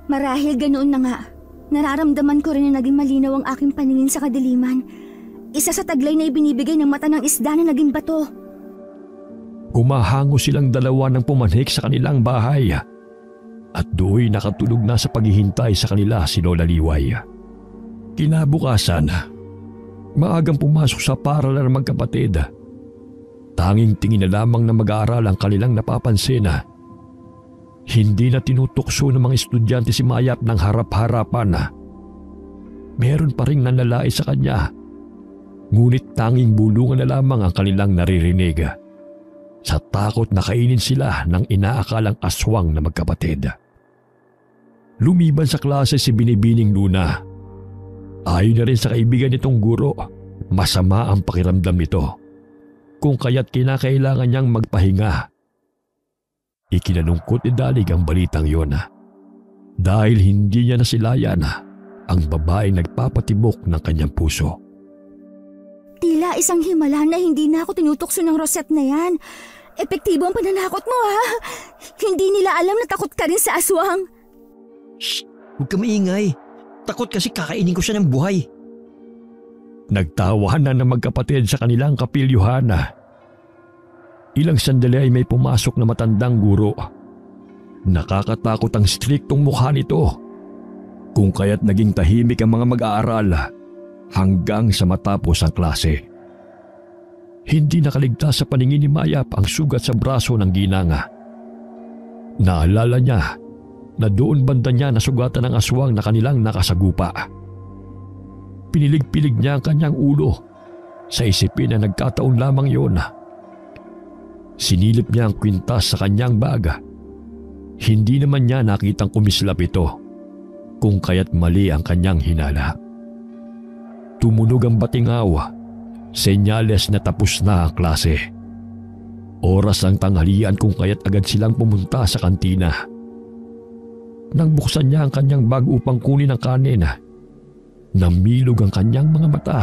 Marahil ganoon na nga. Nararamdaman ko rin na naging malinaw ang aking paningin sa kadiliman. Isa sa taglay na ibinibigay ng mata ng isda na naging bato.
Humahango silang dalawa ng pumanhik sa kanilang bahay at do'y nakatulog na sa paghihintay sa kanila si Lola Liway. Kinabukasan, maagang pumasok sa paaralan ng magkapatid. Tanging tingin na lamang na mag-aaral ang kanilang napapansin. Hindi na tinutukso ng mga estudyante si Mayap ng harap-harapan. Meron pa ring nanlalait sa kanya, ngunit tanging bulungan na lamang ang kanilang naririnig. Sa takot na kainin sila ng inaakalang aswang na magkapatid. Lumiban sa klase si Binibining Luna. Ayon na rin sa kaibigan nitong guro, masama ang pakiramdam nito, kung kaya't kinakailangan niyang magpahinga. Ikinalungkot ni Dalig ang balitang yon dahil hindi niya nasilayan ang babaeng nagpapatibok ng kanyang puso.
Tila isang himala na hindi na ako tinutokso ng Rosette na yan. Epektibo ang pananakot mo ha. Hindi nila alam na takot ka rin sa aswang.
Shh! Huwag ka maingay. Takot kasi kakainin ko siya ng buhay.
Nagtawanan ng magkapatid sa kanilang kapilyuhan. Ilang sandali ay may pumasok na matandang guro. Nakakatakot ang striktong mukha nito, kung kaya't naging tahimik ang mga mag-aaral hanggang sa matapos ang klase. Hindi nakaligtas sa paningin ni Mayap ang sugat sa braso ng ginanga. Naalala niya na doon banda niya nasugatan ng aswang na kanilang nakasagupa. Pinilig-pilig niya ang kanyang ulo, Sa isipin na nagkataon lamang yun. Sinilip niya ang kwintas sa kanyang bag. Hindi naman niya nakitang kumislap ito, kung kaya't mali ang kanyang hinala. Tumunog ang batingaw, senyales na tapos na ang klase. Oras ng tanghalian kung kaya't agad silang pumunta sa kantina. Nang buksan niya ang kanyang bag upang kunin ang kanin, namilog ang kanyang mga mata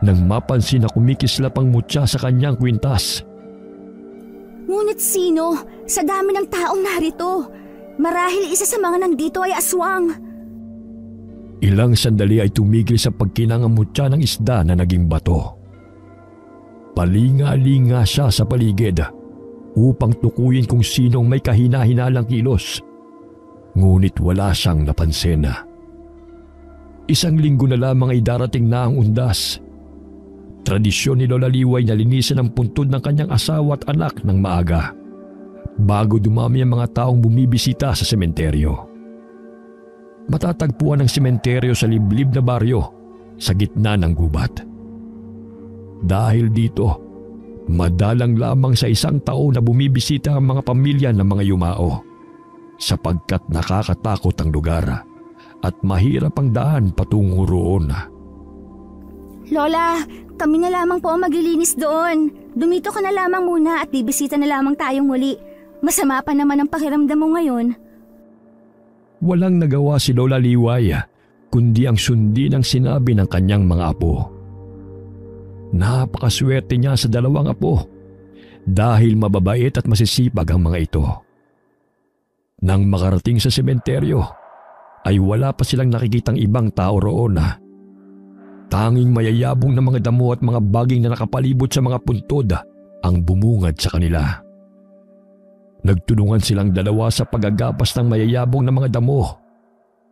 nang mapansin na kumikislap ang mutya sa kanyang kwintas.
Ngunit sino sa dami ng taong narito? Marahil isa sa mga nandito ay aswang.
Ilang sandali ay tumigil sa pagkinang ang mutya ng isda na naging bato. Palinga-linga siya sa paligid upang tukuyin kung sinong may kahina-hinalang kilos. Ngunit wala siyang napansin. Isang linggo na lamang ay darating na ang undas. Tradisyon ni Lola Liway na linisin ang puntod ng kanyang asawa at anak ng maaga bago dumami ang mga taong bumibisita sa sementeryo. Matatagpuan ang sementeryo sa liblib na baryo sa gitna ng gubat. Dahil dito, madalang lamang sa isang taon na bumibisita ang mga pamilya ng mga yumao sapagkat nakakatakot ang lugar at mahirap ang daan patungo roon.
Lola, kami na lamang po ang maglilinis doon. Dumito ka na lamang muna at bibisita na lamang tayong muli. Masama pa naman ang pakiramdam mo ngayon.
Walang nagawa si Lola Liway kundi ang sundin ang sinabi ng kanyang mga apo. Napakaswerte niya sa dalawang apo dahil mababait at masisipag ang mga ito. Nang makarating sa sementeryo ay wala pa silang nakikitang ibang tao roon. Tanging mayayabong na mga damo at mga baging na nakapalibot sa mga puntod ang bumungad sa kanila. Nagtulungan silang dalawa sa pagagapas ng mayayabong na mga damo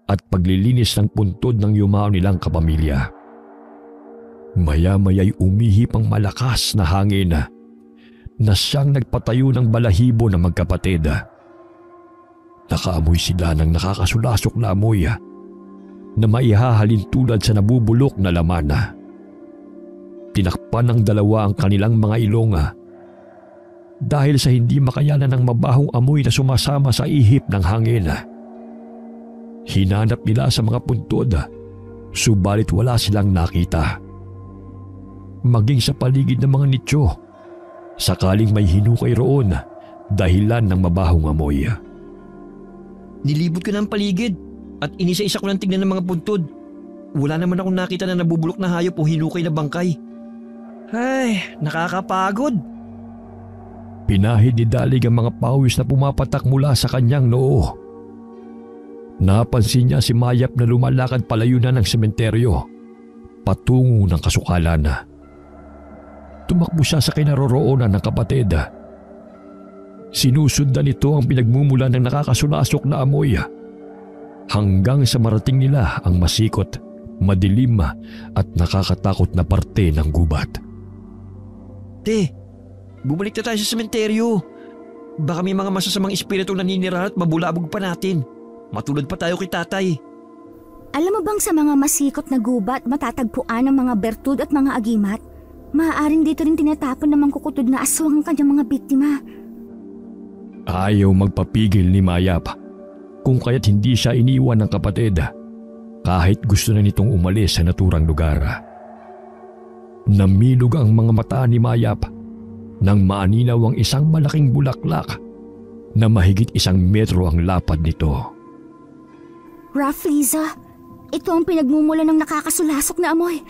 at paglilinis ng puntod ng yumao nilang kapamilya. Maya-maya'y umihip ang malakas na hangin na siyang nagpatayo ng balahibo ng magkapatid. Nakaamoy sila ng nakakasulasok na amoy na maihahalin tulad sa nabubulok na laman. Tinakpan ng dalawa ang kanilang mga ilong dahil sa hindi makayanan ng mabahong amoy na sumasama sa ihip ng hangin. Hinanap nila sa mga puntod, subalit wala silang nakita. Maging sa paligid ng mga nitso, sakaling may hinukay roon dahilan ng mabahong amoy.
Nilibot ko na ang paligid at inisa-isa ko lang tignan ng mga puntod. Wala naman akong nakita na nabubulok na hayop o hinukay na bangkay. Ay, nakakapagod.
Pinahid ni Dalig ang mga pawis na pumapatak mula sa kanyang noo. Napansin niya si Mayap na lumalakad palayo na ng sementeryo, patungo ng kasukalan. Tumakbo siya sa kinaroroonan ng kapatid. Sinusundan nito ang pinagmumula ng nakakasulasok na amoy hanggang sa marating nila ang masikot, madilim at nakakatakot na parte ng gubat.
Te, bumalik na tayo sa sementeryo. Baka may mga masasamang espiritu naninirahan at mabulabog pa natin. Matulad pa tayo kay tatay.
Alam mo bang sa mga masikot na gubat matatagpuan ang mga bertud at mga agimat? Maaaring dito rin tinatapon ng mangkukutod na aswang ang kanyang mga biktima.
Ayaw magpapigil ni Mayap kung kaya't hindi siya iniwan ng kapatid kahit gusto na nitong umalis sa naturang lugar. Namilog ang mga mata ni Mayap nang maaninaw ang isang malaking bulaklak na mahigit 1 metro ang lapad nito.
Raffliza, ito ang pinagmumula ng nakakasulasok na amoy.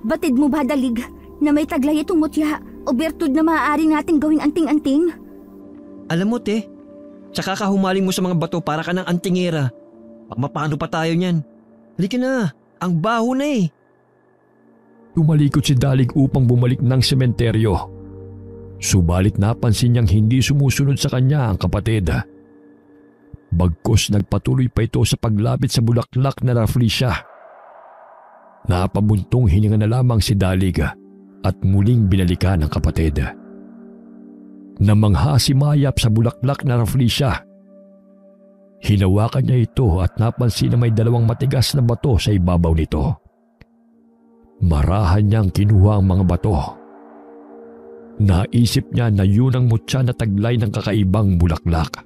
Batid mo ba, Dalig, na may taglay itong mutya o bertud na maaari nating gawing anting-anting?
Alam mo, te, tsaka kahumaling mo sa mga bato para ka ng antingera. Mapano pa tayo niyan? Halika na, ang baho na eh.
Tumalikod si Dalig upang bumalik ng sementeryo. Subalit napansin niyang hindi sumusunod sa kanya ang kapatid. Bagkus nagpatuloy pa ito sa paglapit sa bulaklak na Rafflesia. Napabuntong hininga na lamang si Dalig at muling binalikan ang kapatid. Namangha si Mayap sa bulaklak na Rafflesia. Hinawakan niya ito at napansin na may 2 matigas na bato sa ibabaw nito. Marahan niyang kinuha ang mga bato. Naisip niya na yun ang mutya na taglay ng kakaibang bulaklak.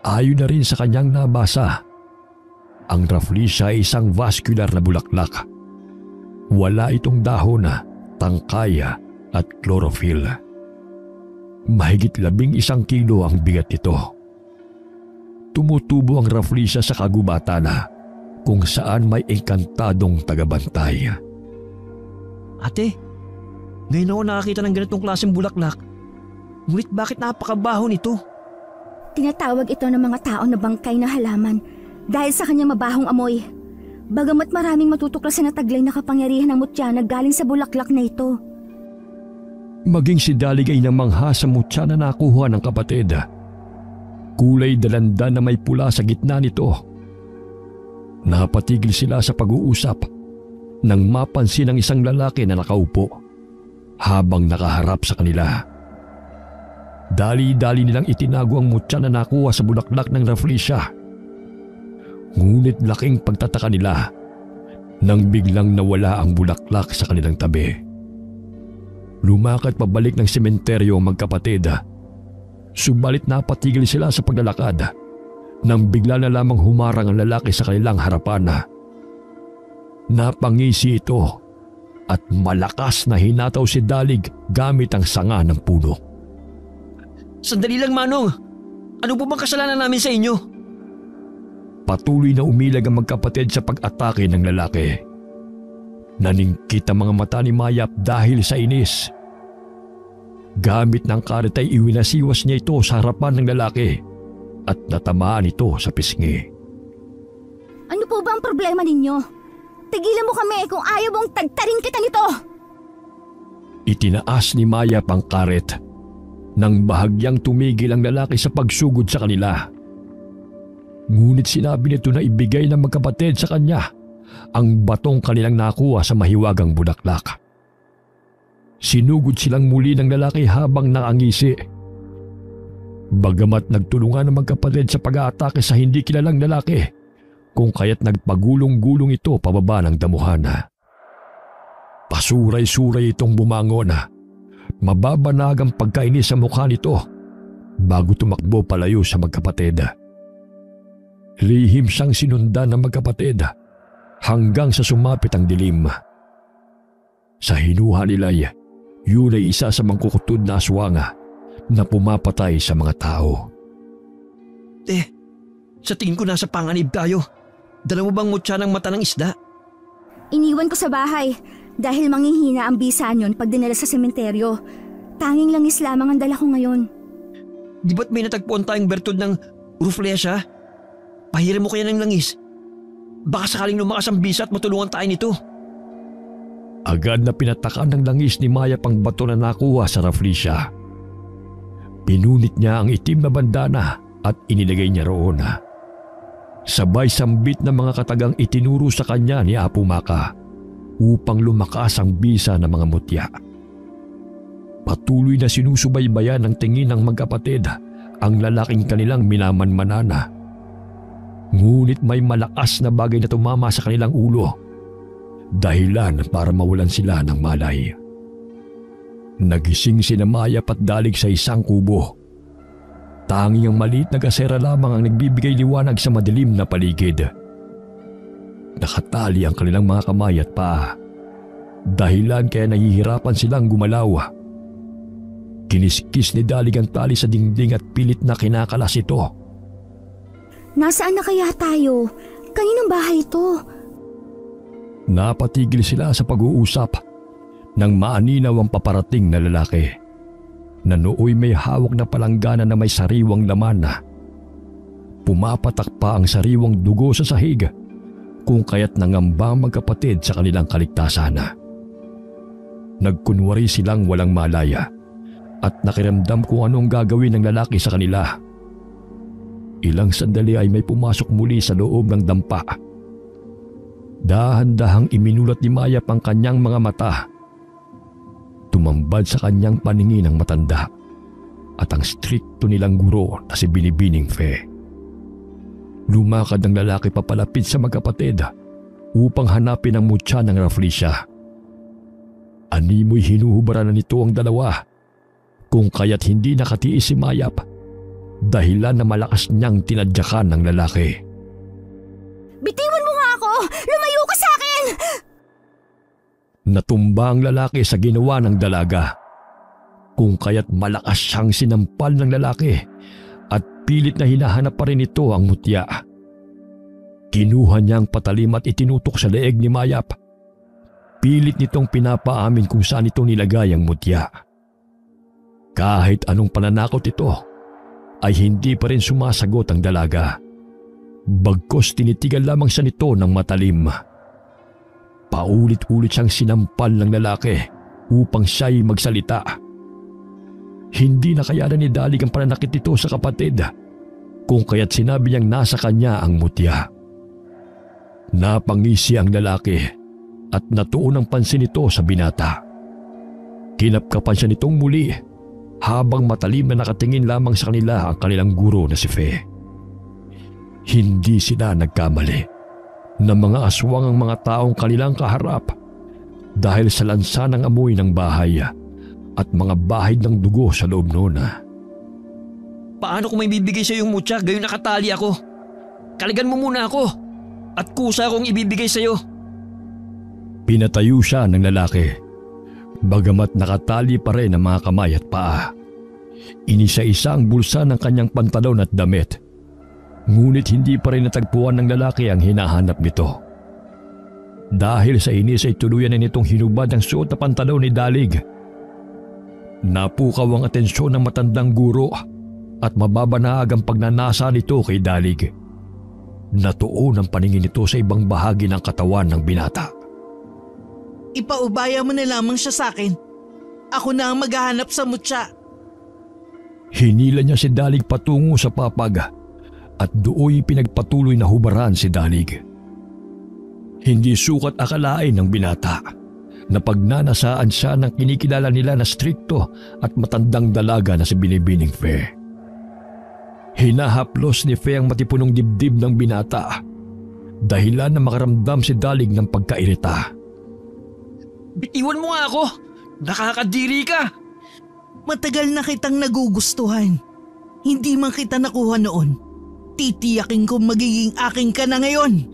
Ayon na rin sa kanyang nabasa, ang Rafflesia ay isang vascular na bulaklak. Wala itong dahon, tangkay at chlorophyll. Mahigit 11 kilo ang bigat nito. Tumutubo ang Rafflesia sa kagubatan kung saan may engkantadong tagabantay.
Ate, ngayon ako nakakita ng ganitong klaseng bulaklak. Ngunit bakit napakabaho nito?
Tinatawag ito ng mga tao na bangkay na halaman dahil sa kanyang mabahong amoy. Bagamat maraming matutuklasan na taglay na kapangyarihan ng mutya na galing sa bulaklak na ito.
Maging si Dalig ay namangha sa mutya na nakuha ng kapatid. Kulay dalanda na may pula sa gitna nito. Napatigil sila sa pag-uusap nang mapansin ang isang lalaki na nakaupo habang nakaharap sa kanila. Dali-dali nilang itinago ang mutya na nakuha sa bulaklak ng Rafflesia. Ngunit laking pagtataka nila nang biglang nawala ang bulaklak sa kanilang tabi. Lumakad pabalik ng sementeryo ang magkapatid. Subalit napatigil sila sa paglalakad nang bigla na lamang humarang ang lalaki sa kanilang harapan. Napangisi ito at malakas na hinataw si Dalig gamit ang sanga ng puno.
Sandali lang, Manong. Ano po bang kasalanan namin sa inyo?
Patuloy na umilag ang magkapatid sa pag-atake ng lalaki. Naningkit ang mga mata ni Mayap dahil sa inis. Gamit ng karet ay iwinasiwas niya ito sa harapan ng lalaki at natamaan ito sa pisngi.
Ano po ba ang problema ninyo? Tigilan mo kami kung ayaw mong tagtarin kita nito!
Itinaas ni Mayap ang karet nang bahagyang tumigil ang lalaki sa pagsugod sa kanila. Ngunit sinabi nito na ibigay ng magkapatid sa kanya ang batong kanilang nakuha sa mahiwagang bulaklak. Sinugod silang muli ng lalaki habang nakangisi. Bagamat nagtulungan ang magkapatid sa pag-aatake sa hindi kilalang lalaki, kung kaya't nagpagulong-gulong ito pababa ng damuhan. Pasuray-suray itong bumangon. Mababanag ang pagkainis sa mukha nito bago tumakbo palayo sa magkapatid. Lihim siyang sinundan ng magkapatid hanggang sa sumapit ang dilim. Sa hinuha nila, yun ay isa sa mangkukutod na aswang na pumapatay sa mga tao.
Sa tingin ko nasa panganib tayo. Dala mo bang mutya ng mata ng isda?
Iniwan ko sa bahay dahil manghihina ang bisa niyon pag dinala sa sementeryo. Tanging langis lamang ang dala ko ngayon.
Di ba't may natagpuan tayong bertud ng Rafflesia? Pahiram mo kaya ng langis. Baka sakaling lumakas ang bisa at matulungan tayo nito.
Agad na pinatakan ng langis ni Mayap ang bato na nakuha sa Rafflesia. Pinunit niya ang itim na bandana at inilagay niya roon. Sabay sambit ng mga katagang itinuro sa kanya ni Apo Maka upang lumakas ang bisa ng mga mutya. Patuloy na sinusubaybayan ng tingin ng magkapatid ang lalaking kanilang minamanmanana. Ngunit may malakas na bagay na tumama sa kanilang ulo, dahilan para mawalan sila ng malay. Nagising sina Mayap at Dalig sa isang kubo. Tanging ang maliit na gasera lamang ang nagbibigay liwanag sa madilim na paligid. Nakatali ang kanilang mga kamay at paa, dahilan kaya nahihirapan silang gumalaw. Kiniskis ni Dalig ang tali sa dingding at pilit na kinakalas ito.
Nasaan na kaya tayo? Kaninong bahay ito?
Napatigil sila sa pag-uusap nang maaninaw ang paparating na lalaki na nooy may hawak na palanggana na may sariwang laman. Pumapatak pa ang sariwang dugo sa sahig kung kaya't nangamba ang magkapatid sa kanilang kaligtasan. Nagkunwari silang walang malaya at nakiramdam kung anong gagawin ng lalaki sa kanila. Ilang sandali ay may pumasok muli sa loob ng dampa. Dahan-dahang iminulat ni Mayap ang kanyang mga mata. Tumambad sa kanyang paningin ang matanda at ang strikto nilang guro na si Binibining Fe. Lumakad ang lalaki papalapit sa magkapatid upang hanapin ang mutya ng Rafflesia. Animoy hinuhubaran na nito ang dalawa, kung kaya't hindi nakatiis si Mayap dahilan na malakas niyang tinadyakan ng lalaki.
Bitiwan mo nga ako! Lumayo ka sa akin!
Natumba ang lalaki sa ginawa ng dalaga, kung kaya't malakas siyang sinampal ng lalaki at pilit na hinahanap pa rin ito ang mutya. Kinuha niya ang patalim at itinutok sa leeg ni Mayap. Pilit nitong pinapaamin kung saan ito nilagay ang mutya. Kahit anong pananakot ito, ay hindi pa rin sumasagot ang dalaga. Bagkos tinitigan lamang siya nito ng matalim. Paulit-ulit siyang sinampal ng lalaki upang siya'y magsalita. Hindi na kayanan ni Dalig ang pananakit nito sa kapatid, kung kaya't sinabi niyang nasa kanya ang mutya. Napangisi ang lalaki at natuon ang pansin nito sa binata. Kinapkapan siya nitong muli habang matalim na nakatingin lamang sa kanila ang kanilang guro na si Fe. Hindi sila nagkamali na mga aswang ang mga taong kanilang kaharap dahil sa lansa ng amoy ng bahay at mga bahid ng dugo sa loob noon.
Paano kung may bibigay sa yung mutya gayon nakatali ako? Kaligan mo muna ako at kusa akong ibibigay sa iyo.
Pinatayo siya ng lalaki, bagamat nakatali pa rin ang mga kamay at paa. Inisa-isa ang bulsa ng kanyang pantalon at damit. Ngunit hindi pa rin natagpuan ng lalaki ang hinahanap nito. Dahil sa inis ay tuluyan na nitong hinubad ang suot na pantalon ni Dalig. Napukaw ang atensyon ng matandang guro at mababanag ang pagnanasa nito kay Dalig. Natuon ang paningin nito sa ibang bahagi ng katawan ng binata.
Ipaubaya mo na lamang siya sa akin. Ako na ang maghahanap sa mutya.
Hinila niya si Dalig patungo sa papag at dooy pinagpatuloy na hubaran si Dalig. Hindi sukat akalain ng binata na pagnanasaan siya ng kinikilala nila na strikto at matandang dalaga na si Binibining Fe. Hinahaplos ni Fe ang matipunong dibdib ng binata dahilan na makaramdam si Dalig ng pagkairita.
Bitiwan mo nga ako! Nakakadiri ka!
Matagal na kitang nagugustuhan. Hindi man kita nakuha noon. Titiyakin kong magiging aking ka na ngayon.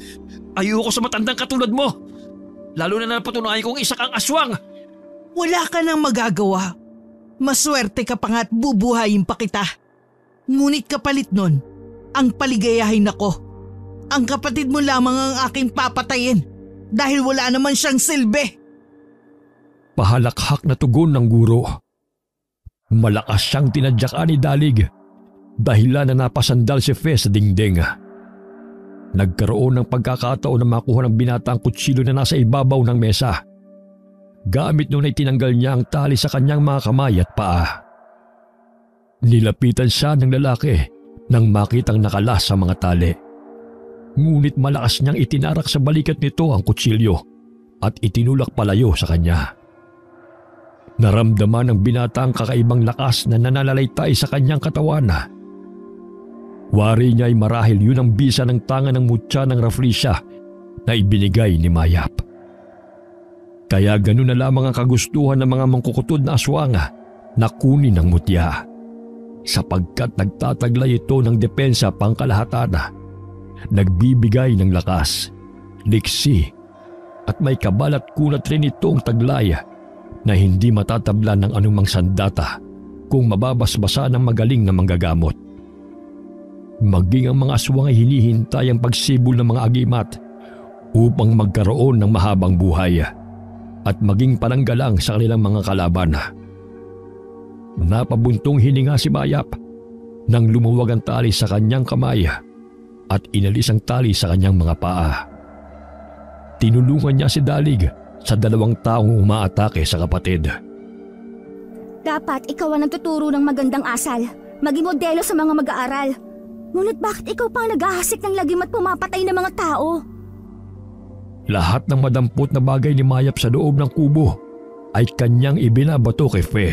Ayoko sa matandang katulad mo! Lalo na napatunayan kong isa kang aswang!
Wala ka nang magagawa. Maswerte ka pa nga at bubuhayin pa kita. Ngunit kapalit nun, ang paligayahin ako. Ang kapatid mo lamang ang aking papatayin dahil wala naman siyang silbi.
Pahalakhak na tugon ng guro. Malakas siyang tinadyakan ni Dalig dahilan na napasandal si Fe sa dingding. Nagkaroon ng pagkakataon na makuha ng binata ang kutsilyo na nasa ibabaw ng mesa. Gamit noon ay tinanggal niya ang tali sa kanyang mga kamay at paa. Nilapitan siya ng lalaki nang makitang nakalas sa mga tali. Ngunit malakas niyang itinarak sa balikat nito ang kutsilyo at itinulak palayo sa kanya. Naramdaman ng binata ang kakaibang lakas na nananalaytay sa kanyang katawan. Wari niya ay marahil yun ang bisa ng tanga ng mutya ng Rafflesia na ibinigay ni Mayap. Kaya ganun na lamang ang kagustuhan ng mga mangkukutod na aswang na kunin ang mutya, sapagkat nagtataglay ito ng depensa pangkalahatan, nagbibigay ng lakas, liksi at may kabalat kunat rin itong taglay na hindi matatablan ng anumang sandata kung mababasbasa ng magaling na manggagamot. Maging ang mga aswang ay hinihintay ang pagsibol ng mga agimat upang magkaroon ng mahabang buhay at maging pananggalang sa kanilang mga kalaban. Napabuntong hininga si Mayap nang lumuwag ang tali sa kanyang kamay at inalis ang tali sa kanyang mga paa. Tinulungan niya si Dalig sa dalawang taong umaatake sa kapatid.
Dapat ikaw ang nagtuturo ng magandang asal, maging modelo sa mga mag-aaral. Ngunit bakit ikaw pang naghahasik ng lagim at pumapatay ng mga tao?
Lahat ng madampot na bagay ni Mayap sa loob ng kubo ay kanyang ibinabato kay Fe.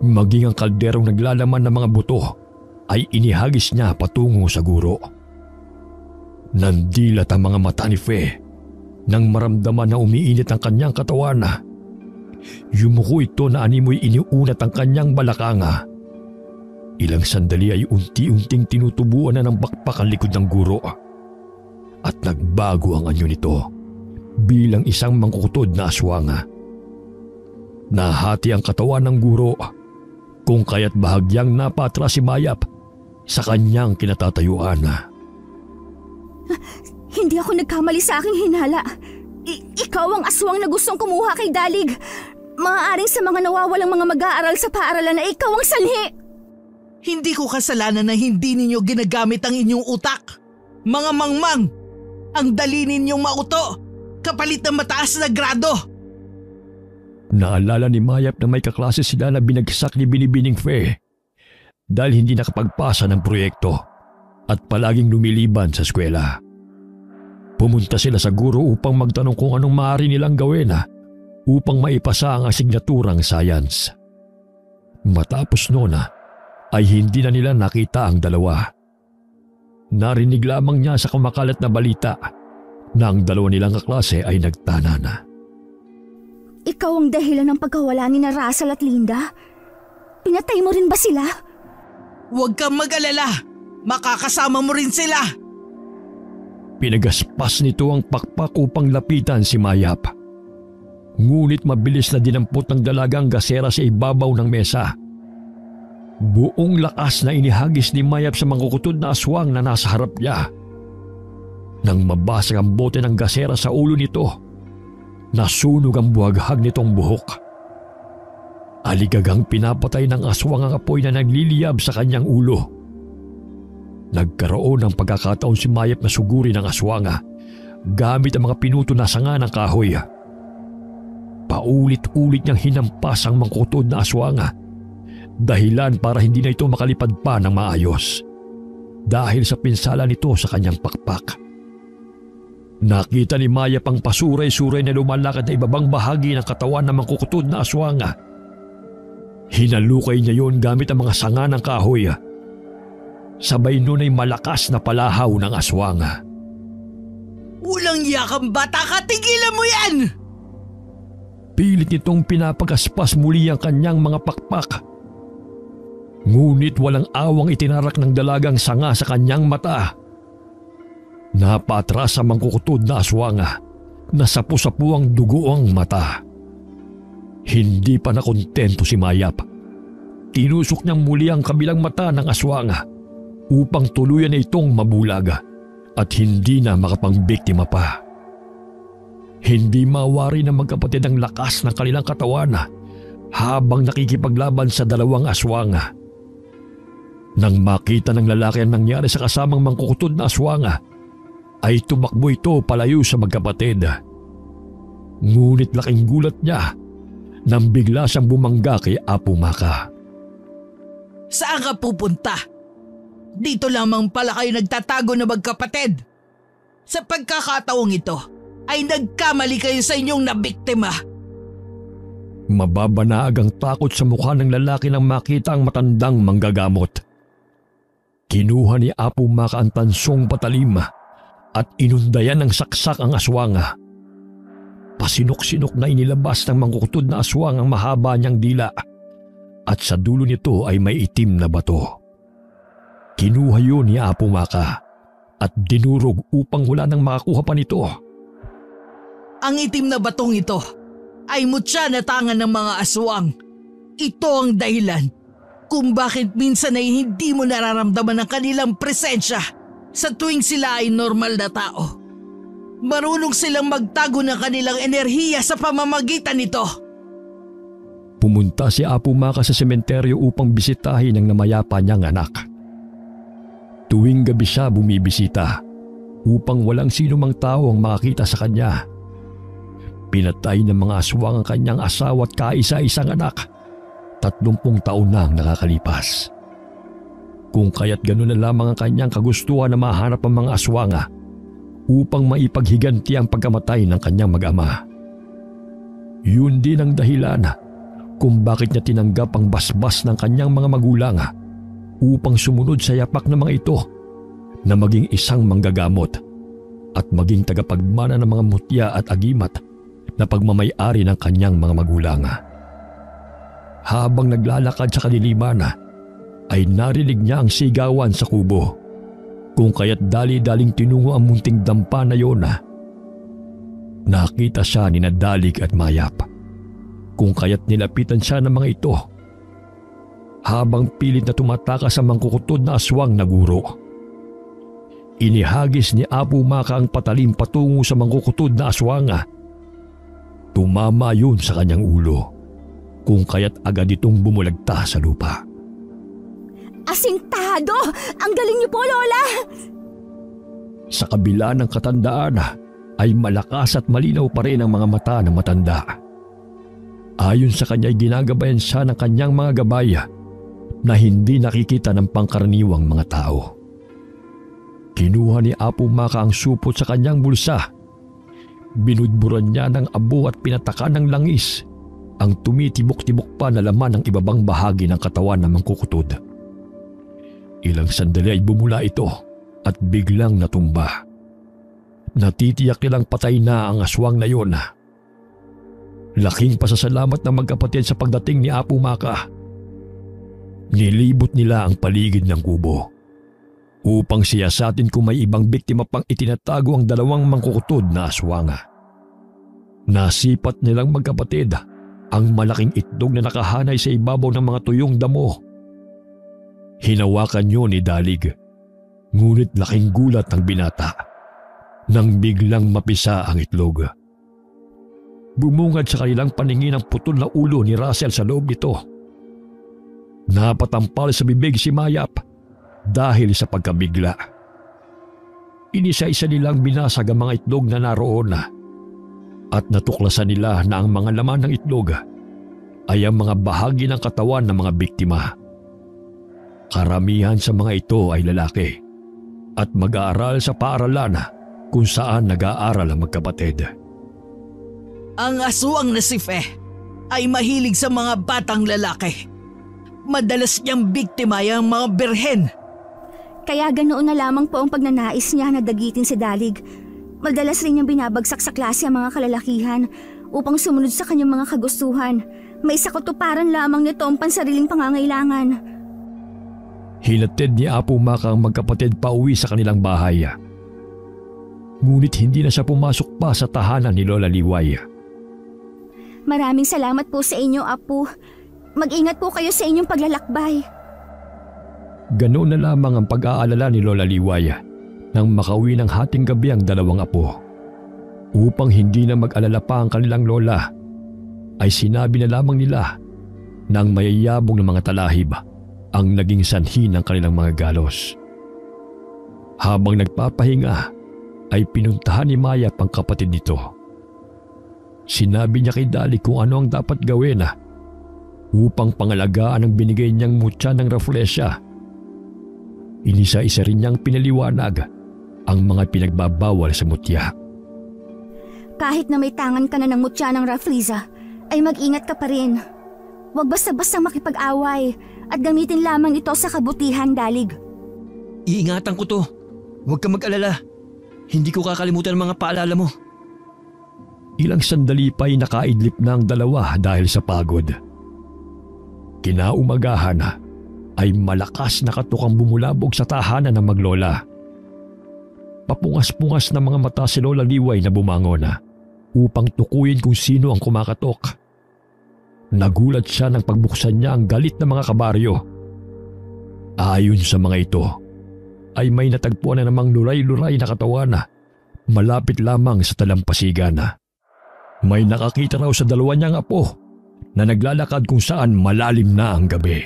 Maging ang kalderong naglalaman ng mga buto ay inihagis niya patungo sa guro. Nandilat ang mga mata ni Fe Nang maramdaman na umiinit ang kanyang katawan, yumuko ito na animoy iniunat ang kanyang balakanga. Ilang sandali ay unti-unting tinutubuan na ng bakpak ang likod ng guro. At nagbago ang anyo nito bilang isang mangkukutod na aswang. Nahati ang katawan ng guro kung kaya't bahagyang napatras si Mayap sa kanyang kinatatayuan.
Hindi ako nagkamali sa aking hinala. Ikaw ang aswang na gustong kumuha kay Dalig. Maaaring sa mga nawawalang mga mag-aaral sa paaralan na ikaw ang sanhi.
Hindi ko kasalanan na hindi ninyo ginagamit ang inyong utak. Mga mangmang, ang dali ninyong mauto, kapalit ng mataas na grado.
Naalala ni Mayap na may kaklase sila na binagsak ni Binibining Fe dahil hindi nakapagpasa ng proyekto at palaging lumiliban sa eskwela. Pumunta sila sa guro upang magtanong kung anong maaari nilang gawin upang maipasa ang asignaturang science. Matapos noon ay hindi na nila nakita ang dalawa. Narinig lamang niya sa kumakalat na balita na ang dalawa nilang kaklase ay nagtanan.
Ikaw ang dahilan ng pagkawala ni na Russell at Linda? Pinatay mo rin ba sila?
Huwag kang mag-alala. Makakasama mo rin sila.
Pinagaspas nito ang pakpak upang lapitan si Mayap. Ngunit mabilis na dinampot ng dalagang gasera sa ibabaw ng mesa. Buong lakas na inihagis ni Mayap sa mangkukutod na aswang na nasa harap niya. Nang mabasag ang bote ng gasera sa ulo nito, nasunog ang buhaghag nitong buhok. Aligagang pinapatay ng aswang ang apoy na nagliliyab sa kanyang ulo. Nagkaroon ng pagkakataon si Mayap na sugurin ng aswanga gamit ang mga pinuto na sanga ng kahoy. Paulit-ulit niyang hinampas ang mangkukutod na aswanga, dahilan para hindi na ito makalipad pa ng maayos dahil sa pinsala nito sa kanyang pakpak. Nakita ni Mayap ang pasuray-suray na lumalakad na ibabang bahagi ng katawan ng mangkukutod na aswanga. Hinalukay niya yon gamit ang mga sanga ng kahoy. Sabay nun ay malakas na palahaw ng aswanga.
Ulang yakang bata ka, tigilan mo yan!
Pilit nitong pinapagaspas muli ang kanyang mga pakpak. Ngunit walang awang itinarak ng dalagang sanga sa kanyang mata. Napatras ang mangkukutod na aswanga na sapu-sapu ang dugo ang mata. Hindi pa nakontento si Mayap. Tinusok niyang muli ang kabilang mata ng aswanga upang tuluyan na itong mabulag at hindi na makapangbiktima pa. Hindi mawari ng magkapatid ang lakas ng kanilang katawan habang nakikipaglaban sa dalawang aswanga. Nang makita ng lalaki ang nangyari sa kasamang mangkukutod na aswanga, ay tumakbo ito palayo sa magkapatid. Ngunit laking gulat niya nang bigla siyang bumangga kay Apo Maka.
Saan ka pupunta? Dito lamang pala kayo nagtatago na magkapatid. Sa pagkakataong ito, ay nagkamali kayo sa inyong nabiktima.
Mababanaag ang takot sa mukha ng lalaki nang makita ang matandang manggagamot. Kinuha ni Apo Maka ang tansong patalim at inundayan ng saksak ang aswanga. Pasinok-sinok na inilabas ng mangkukutod na aswang ang mahaba niyang dila at sa dulo nito ay may itim na bato. Kinuha yun ni Apo Maka at dinurog upang wala nang makakuha pa nito.
Ang itim na batong ito ay mutya na tangan ng mga aswang. Ito ang dahilan kung bakit minsan ay hindi mo nararamdaman ang kanilang presensya sa tuwing sila ay normal na tao. Marunong silang magtago ng kanilang enerhiya sa pamamagitan nito.
Pumunta si Apo Maka sa sementeryo upang bisitahin ang namayapa niyang anak. Tuwing gabi siya bumibisita upang walang sino mang tao ang makakita sa kanya. Pinatay ng mga aswang ang kanyang asawa at kaisa-isang anak. 30 taon na ang nakakalipas. Kung kaya't gano'n na lamang ang kanyang kagustuhan na mahanap ang mga aswanga upang maipaghiganti ang pagkamatay ng kanyang mag-ama. Yun din ang dahilan kung bakit niya tinanggap ang basbas ng kanyang mga magulang upang sumunod sa yapak ng mga ito na maging isang manggagamot at maging tagapagmana ng mga mutya at agimat na pagmamay-ari ng kanyang mga magulang. Habang naglalakad sa kadiliman ay narinig niya ang sigawan sa kubo, kung kaya't dali-daling tinungo ang munting dampa na yon. Nakita siya ni Dalig at Mayap, kung kaya't nilapitan siya ng mga ito habang pilit na tumatakas ang mangkukutod na aswang na guro. Inihagis ni Apo Maka ang patalim patungo sa mangkukutod na aswang. Tumama yun sa kanyang ulo, kung kaya't agad itong bumulagta sa lupa.
Asintado! Ang galing niyo po, Lola!
Sa kabila ng katandaan ay malakas at malinaw pa rin ang mga mata ng matanda. Ayon sa kanya ay ginagabayan siya ng kanyang mga gabay na hindi nakikita ng pangkaraniwang mga tao. Kinuha ni Apo Maka ang supot sa kanyang bulsa. Binudburan niya ng abo at pinatakan ng langis ang tumitibok-tibok pa na laman ng ibabang bahagi ng katawan ng mangkukutod. Ilang sandali ay bumula ito at biglang natumba. Natitiyak nilang patay na ang aswang na yon. Laking pasasalamat ng magkapatid sa pagdating ni Apo Maka. Nilibot nila ang paligid ng kubo upang siyasatin kung may ibang biktima pang itinatago ang dalawang mangkukutod na aswang. Nasipat nilang magkapatid ang malaking itlog na nakahanay sa ibabaw ng mga tuyong damo. Hinawakan niyo ni Dalig, ngunit laking gulat ng binata nang biglang mapisa ang itlog. Bumungad sa kanilang paningin ang putol na ulo ni Russell sa loob nito. Napatampal sa bibig si Mayap dahil sa pagkabigla. Inisa-isa nilang binasag ang mga itlog na naroon at natuklasan nila na ang mga laman ng itlog ay ang mga bahagi ng katawan ng mga biktima. Karamihan sa mga ito ay lalaki at mag-aaral sa paaralan kung saan nag-aaral ang magkapatid.
Ang aswang na si Fe ay mahilig sa mga batang lalaki. Madalas niyang biktima ang mga birhen.
Kaya ganoon na lamang po ang pagnanais niya na dagitin si Dalig. Madalas rin niyang binabagsak sa klase ang mga kalalakihan upang sumunod sa kanyang mga kagustuhan. May sa katuparan lamang nito ang pansariling pangangailangan.
Hinatid ni Apo Maka ang magkapatid pauwi sa kanilang bahay. Ngunit hindi na siya pumasok pa sa tahanan ni Lola Liway.
Maraming salamat po sa inyo, Apo. Mag-ingat po kayo sa inyong paglalakbay.
Ganoon na lamang ang pag-aalala ni Lola Liway nang makauwi ng hating gabi ang dalawang apo. Upang hindi na mag-alala pa ang kanilang lola, ay sinabi na lamang nila ng mayayabong ng mga talahib ang naging sanhi ng kanilang mga galos. Habang nagpapahinga, ay pinuntahan ni Maya ang kapatid nito. Sinabi niya kay Dali kung ano ang dapat gawin upang pangalagaan ang binigay niyang mutya ng Rafflesia. Inisa-isa rin niyang pinaliwanag ang mga pinagbabawal sa mutya.
Kahit na may tangan ka na ng mutya ng Rafflesia, ay mag-ingat ka pa rin. Huwag basta-basta makipag-away at gamitin lamang ito sa kabutihan, Dalig.
Iingatan ko to. Huwag ka mag-alala. Hindi ko kakalimutan ang mga paalala mo.
Ilang sandali pa'y nakaidlip na ang dalawa dahil sa pagod. Kinaumagahan ay malakas na katukang bumulabog sa tahanan ng maglola. Papungas-pungas na mga mata si Lola Liway na bumangon upang tukuyin kung sino ang kumakatok. Nagulat siya nang pagbuksan niya ang galit ng mga kabaryo. Ayon sa mga ito, ay may natagpuan na namang luray-luray na katawan malapit lamang sa talampasigan. May nakakita raw sa dalawa niyang apo na naglalakad kung saan malalim na ang gabi.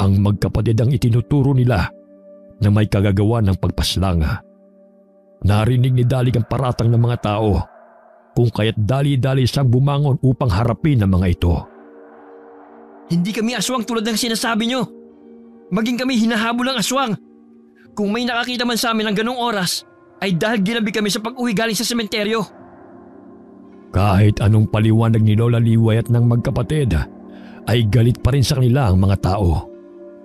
Ang magkapatid ang itinuturo nila na may kagagawa ng pagpaslang. Narinig ni Dalig ang paratang ng mga tao kung kaya't dali-dali siyang bumangon upang harapin ang mga ito.
Hindi kami aswang tulad ng sinasabi niyo. Maging kami hinahabol ng aswang. Kung may nakakita man sa amin ng ganong oras, ay dahil ginabi kami sa pag-uwi galing sa sementeryo.
Kahit anong paliwanag ni Lola Liway at ng magkapatid, ay galit pa rin sa kanila ang mga tao.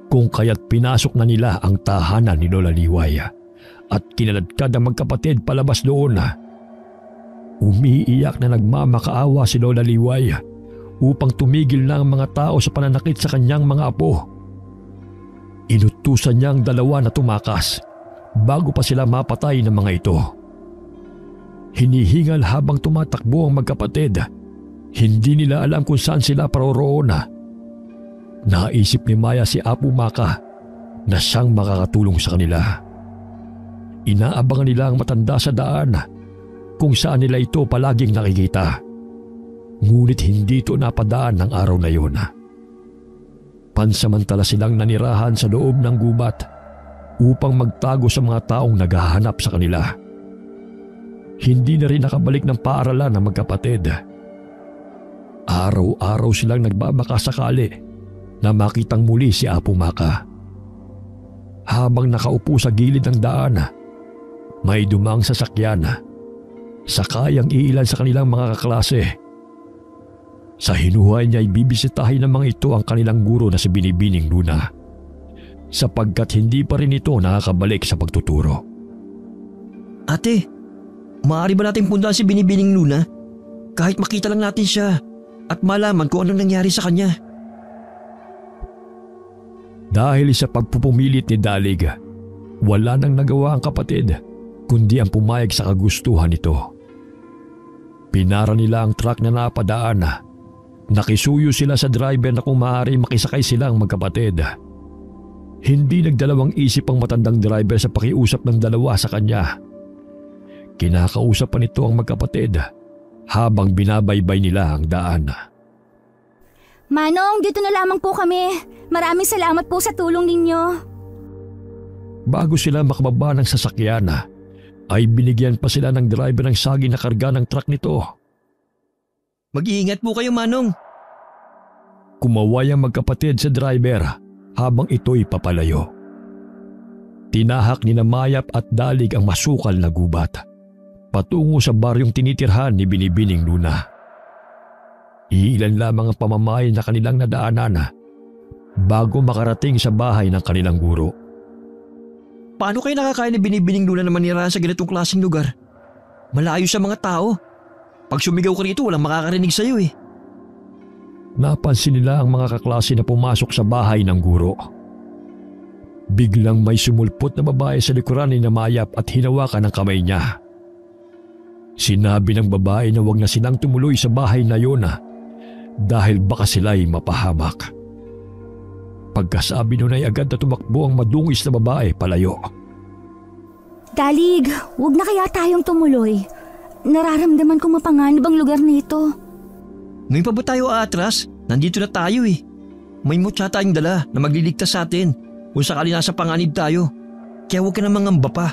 Kung kaya't pinasok na nila ang tahanan ni Lola Liway at kinaladkad ang magkapatid palabas doon. Umiiyak na nagmamakaawa si Lola Liway upang tumigil na ang mga tao sa pananakit sa kanyang mga apo. Inutusan niya ang dalawa na tumakas bago pa sila mapatay ng mga ito. Hinihingal habang tumatakbo ang magkapatid. Hindi nila alam kung saan sila paroroon. Naisip ni Maya si Apo Maka na siyang makakatulong sa kanila. Inaabangan nila ang matanda sa daan kung saan nila ito palaging nakikita. Ngunit hindi ito napadaan ng araw na yun. Pansamantala silang nanirahan sa loob ng gubat upang magtago sa mga taong naghahanap sa kanila. Hindi na rin nakabalik ng paaralan ng magkapatid. Araw-araw silang nagbabakasakali na makitang muli si Apo Maka. Habang nakaupo sa gilid ng daan, may dumang sasakyan, sakay ang iilan sa kanilang mga kaklase. Sa hinuhay niya ay bibisitahin ng mga ito ang kanilang guro na si Binibining Luna, sapagkat hindi pa rin ito nakakabalik sa pagtuturo.
Ate, maaari ba natin puntahan si Binibining Luna? Kahit makita lang natin siya at malaman kung anong nangyari sa kanya.
Dahil sa pagpupumilit ni Dalig, wala nang nagawa ang kapatid kundi ang pumayag sa kagustuhan nito. Pinara nila ang truck na napadaan. Nakisuyo sila sa driver na kung maaari makisakay silang magkapatid. Hindi nagdalawang isip ang matandang driver sa pakiusap ng dalawa sa kanya. Kinakausap pa nito ang magkapatid habang binabaybay nila ang daan.
Manong, dito na lamang po kami. Maraming salamat po sa tulong ninyo.
Bago sila makababa ng sasakyan, ay binigyan pa sila ng driver ng sagi na karga ng truck nito.
Mag-iingat po kayo, Manong.
Kumaway ang magkapatid sa driver habang ito'y papalayo. Tinahak ni Mayap at Dalig ang masukal na gubat patungo sa baryong tinitirhan ni Binibining Luna. Iilan lamang ang pamamahay na kanilang nadaanan bago makarating sa bahay ng kanilang guro.
Paano kayo nakakain ni Binibining Luna na manirahan sa ganitong klaseng lugar? Malayo sa mga tao. Pag sumigaw ka rito, walang makakarinig sa'yo eh.
Napansin nila ang mga kaklase na pumasok sa bahay ng guro. Biglang may sumulpot na babae sa likuran ni Mayap at hinawakan ang kamay niya. Sinabi ng babae na wag na silang tumuloy sa bahay na yun dahil baka sila'y mapahamak. Pagkasabi nun ay agad na tumakbo ang madungis na babae palayo.
Dalig, huwag na kaya tayong tumuloy. Nararamdaman kong mapanganib ang lugar nito.
Ngayon pa ba tayo aatras? Nandito na tayo eh. May mutya tayong dala na magliligtas sa atin kung sakali nasa panganib tayo. Kaya huwag ka na mangamba pa.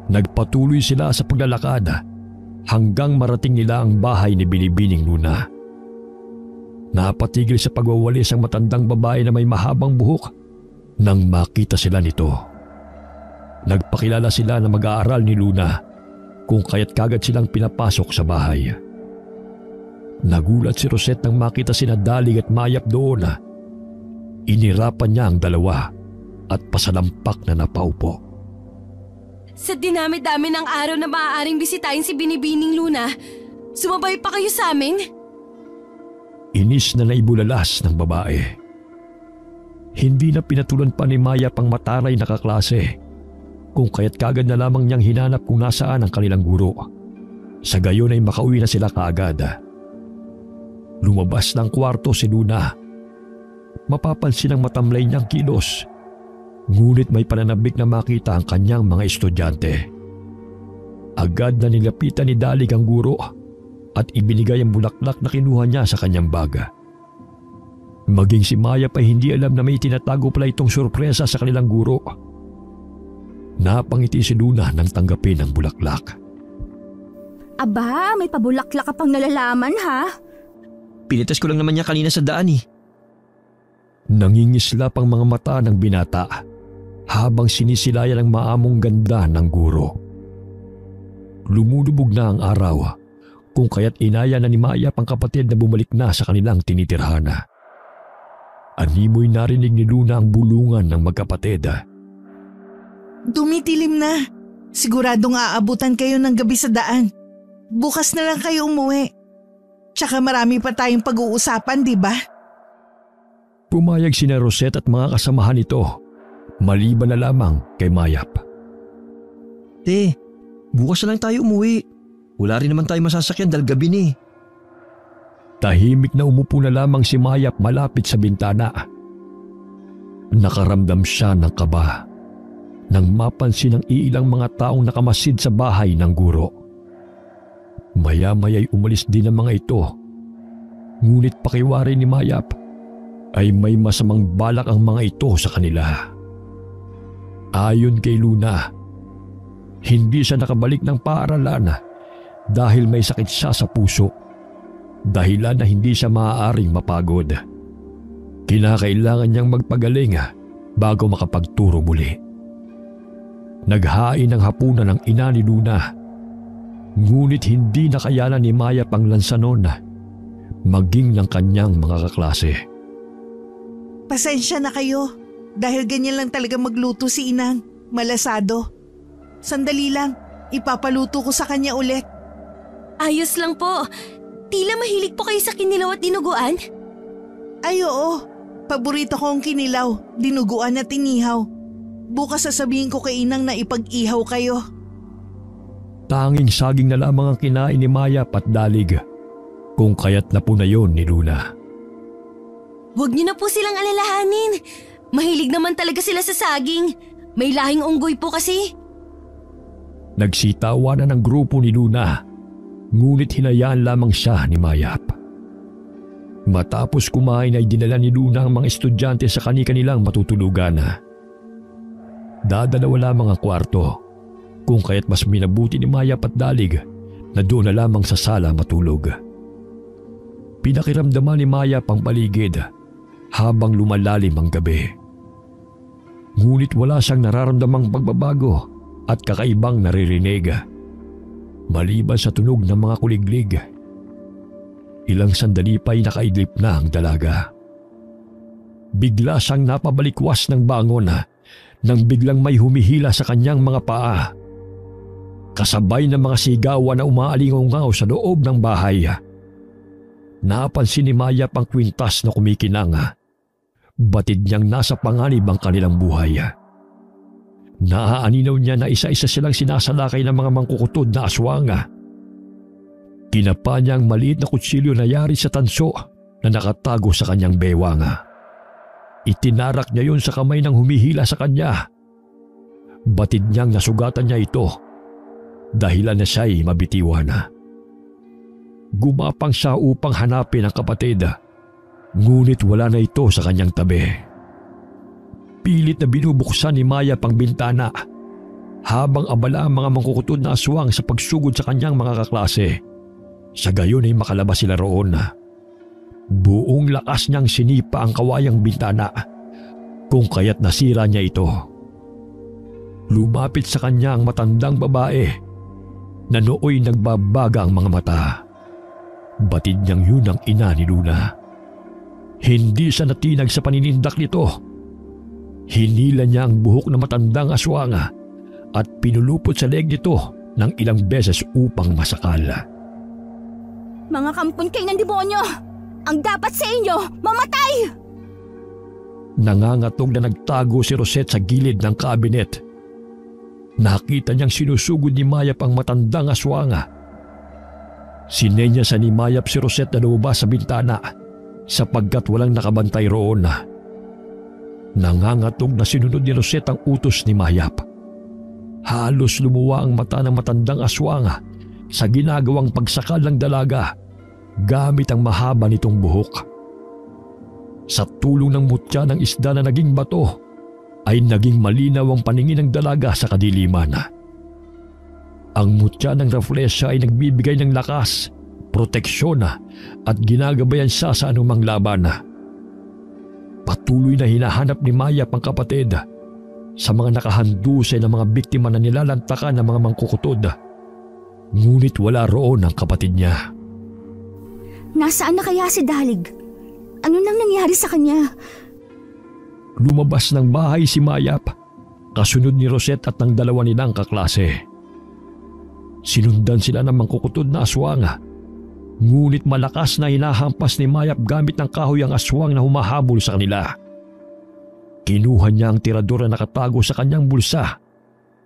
Nagpatuloy sila sa paglalakad hanggang marating nila ang bahay ni Binibining Luna. Napatigil sa pagwawalis ang matandang babae na may mahabang buhok nang makita sila nito. Nagpakilala sila na mag-aaral ni Luna kung kaya't kagad silang pinapasok sa bahay. Nagulat si Rosette nang makita sina Dalig at Mayap doon. Inirapan niya ang dalawa at pasalampak na napaupo.
Sa dinami-dami ng araw na maaaring bisitahin si Binibining Luna, sumabay pa kayo sa amin?
Inis na naibulalas ng babae. Hindi na pinatulan pa ni Mayap ang mataray na kaklase kung kaya't kagad na lamang niyang hinanap kung nasaan ang kanilang guro. Sa gayon ay makauwi na sila kaagad. Lumabas ng kwarto si Luna. Mapapansin ang matamlay niyang kilos. Ngunit may pananabik na makita ang kanyang mga estudyante. Agad na nilapitan ni Dalig ang guro at ibinigay ang bulaklak na kinuha niya sa kanyang baga. Maging si Mayap ay hindi alam na may tinatago pala itong sorpresa sa kanilang guro. Napangiti si Luna nang tanggapin ang bulaklak.
Aba, may pabulaklak ka pang nalalaman ha?
Pinitas ko lang naman niya kanina sa daan eh.
Nangingislap ang mga mata ng binata habang sinisilayan ang maamong ganda ng guro. Lumulubog na ang araw kung kaya't inaya na ni Mayap ang kapatid na bumalik na sa kanilang tinitirhana. Animoy narinig ni Luna ang bulungan ng magkapatid.
Dumitilim na. Siguradong aabutan kayo ng gabi sa daan. Bukas na lang kayo umuwi. Tsaka marami pa tayong pag-uusapan, di ba?
Pumayag sina Rosette at mga kasamahan nito, maliban na lamang kay Mayap.
Te, bukas na lang tayo umuwi. Wala rin naman tayo masasakyan dahil gabi ni.
Tahimik na umupo na lamang si Mayap malapit sa bintana. Nakaramdam siya ng kaba nang mapansin ang ilang mga taong nakamasid sa bahay ng guro. Maya-maya'y umalis din ang mga ito. Ngunit pakiwari ni Mayap ay may masamang balak ang mga ito sa kanila. Ayon kay Luna, hindi siya nakabalik ng paaralan dahil may sakit siya sa puso. Dahilan na hindi siya maaaring mapagod. Kinakailangan niyang magpagaling bago makapagturo muli. Naghain ng hapunan ng ina ni Luna. Ngunit hindi nakayanan ni Mayap ang lansanon maging ng kanyang mga kaklase.
Pasensya na kayo dahil ganyan lang talaga magluto si Inang, malasado. Sandali lang, ipapaluto ko sa kanya ulit.
Ayos lang po. Tila mahilig po kayo sa kinilaw at dinuguan?
Ay oo, paborito ko ang kinilaw, dinuguan at inihaw. Bukas sasabihin ko kay Inang na ipag-ihaw kayo.
Tanging saging na lamang ang kinain ni Mayap at dalig, kung kaya't na po na yun ni Luna.
Huwag niyo na po silang alalahanin. Mahilig naman talaga sila sa saging. May lahing unggoy po kasi.
Nagsitawanan ng grupo ni Luna, ngunit hinayaan lamang siya ni Mayap. Matapos kumain ay dinala ni Luna ang mga estudyante sa kani-kanilang matutulugan. Dadalawa lamang ang kwarto, kung kaya't mas minabuti ni Mayap at dalig na doon na lamang sa sala matulog. Pinakiramdaman ni Mayap ang paligid habang lumalalim ang gabi. Ngunit wala siyang nararamdamang pagbabago at kakaibang naririnig. Maliban sa tunog ng mga kuliglig, ilang sandali pa'y nakaidlip na ang dalaga. Bigla siyang napabalikwas ng bangon nang biglang may humihila sa kanyang mga paa. Kasabay ng mga sigawan na umaalingaw sa loob ng bahay. Napansin ni Mayap ang kwintas na kumikinang. Batid niyang nasa panganib ang kanilang buhay. Naaaninaw niya na isa-isa silang sinasalakay ng mga mangkukutod na aswang. Kinapa niya ang maliit na kutsilyo na yari sa tanso na nakatago sa kanyang bewang. Itinarak niya yun sa kamay ng humihila sa kanya. Batid niyang nasugatan niya ito, dahilan na siya'y mabitiwan. Gumapang siya upang hanapin ang kapatid, ngunit wala na ito sa kanyang tabi. Pilit na binubuksan ni Mayap ang bintana habang abala ang mga mangkukutod na aswang sa pagsugod sa kanyang mga kaklase. Sa gayon ay makalabas sila roon. Buong lakas niyang sinipa ang kawayang bintana, kung kaya't nasira niya ito. Lumapit sa kanya ang matandang babae na nooy nagbabaga ang mga mata. Batid niyang yun ang ina ni Luna. Hindi siya natinag sa paninindak nito. Hinila niya ang buhok na matandang aswang at pinulupot sa leeg nito ng ilang beses upang masakal.
Mga kampon kayo ng demonyo! Ang dapat sa inyo, mamatay!
Nangangatog na nagtago si Rosette sa gilid ng kabinet. Nakita niyang sinusugod ni Mayap ang matandang aswang. Sinenyasan ni Mayap si Rosette na lumabas sa bintana sapagkat walang nakabantay roon. Nangangatog na sinunod ni Rosette ang utos ni Mayap. Halos lumuwa ang mata ng matandang aswang sa ginagawang pagsakal ng dalaga gamit ang mahaba nitong buhok. Sa tulong ng mutya ng isda na naging bato, ay naging malinaw ang paningin ng dalaga sa kadiliman. Ang mutya ng reflesya ay nagbibigay ng lakas, proteksyon at ginagabayan siya sa anumang laban. Patuloy na hinahanap ni Mayap ang kapatid sa mga nakahandusay na mga biktima na nilalantakan ng mga mangkukutod. Ngunit wala roon ang kapatid niya.
Nasaan na kaya si Dalig? Ano nang nangyari sa kanya?
Lumabas ng bahay si Mayap kasunod ni Rosette at ng dalawa nilang kaklase. Sinundan sila ng mangkukutod na aswang, ngunit malakas na hinahampas ni Mayap gamit ng kahoy ang aswang na humahabol sa kanila. Kinuha niya ang tirador na nakatago sa kanyang bulsa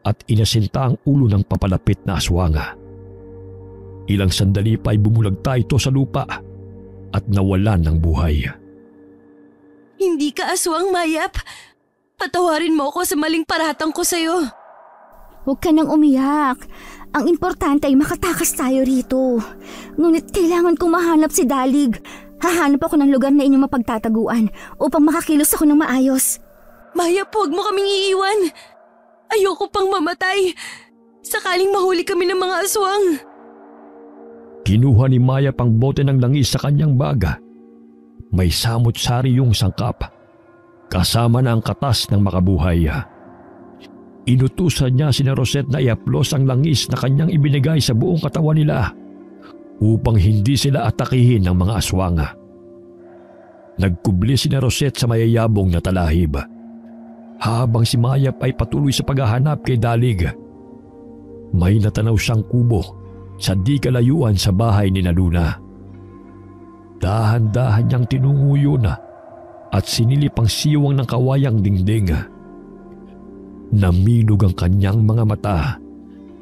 at inasinta ang ulo ng papalapit na aswang. Ilang sandali pa ay bumulagta ito sa lupa at nawalan ng buhay.
Hindi ka aswang, Mayap. Patawarin mo ako sa maling paratang ko sa'yo.
Huwag ka nang umiyak. Ang importante ay makatakas tayo rito. Ngunit kailangan kong mahanap si Dalig. Hahanap ako ng lugar na inyong mapagtataguan upang makakilos ako ng maayos.
Mayap, huwag mo kaming iiwan. Ayoko pang mamatay. Sakaling mahuli kami ng mga aswang.
Kinuha ni Mayap ang bote ng langis sa kanyang baga. May samot-sari yung sangkap, kasama na ang katas ng makabuhay. Inutusan niya sina Rosette na iaplos ang langis na kanyang ibinigay sa buong katawan nila upang hindi sila atakihin ng mga aswang. Nagkubli sina Rosette sa mayayabong na talahib, habang si Mayap ay patuloy sa paghahanap kay Dalig. May natanaw siyang kubo sa di kalayuan sa bahay ni Luna. Dahan-dahan niyang tinunguyo na at sinilip ang siwang ng kawayang dingding. Namilog ang kanyang mga mata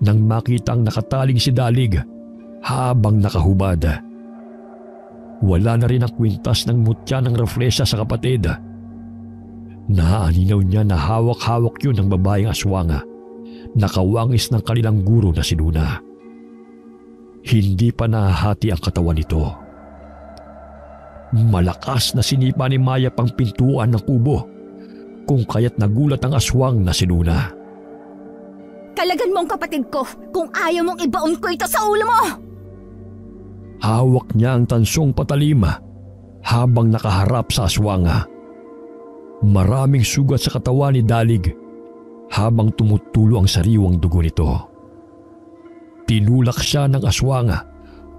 nang makitang nakataling si Dalig habang nakahubad. Wala na rin ang kwintas ng mutya ng reflesa sa kapatid. Naaninaw niya na hawak-hawak yun ng babaeng aswang, nakawangis ng kanilang guro na si Luna. Hindi pa nahahati ang katawan nito. Malakas na sinipa ni Mayap ang pintuan ng kubo, kung kaya't nagulat ang aswang na si Luna.
Kalagan mo ang kapatid ko kung ayaw mong ibaon ko ito sa ulo mo!
Hawak niya ang tansong patalim habang nakaharap sa aswang. Maraming sugat sa katawan ni Dalig habang tumutulo ang sariwang dugo nito. Tinulak siya ng aswang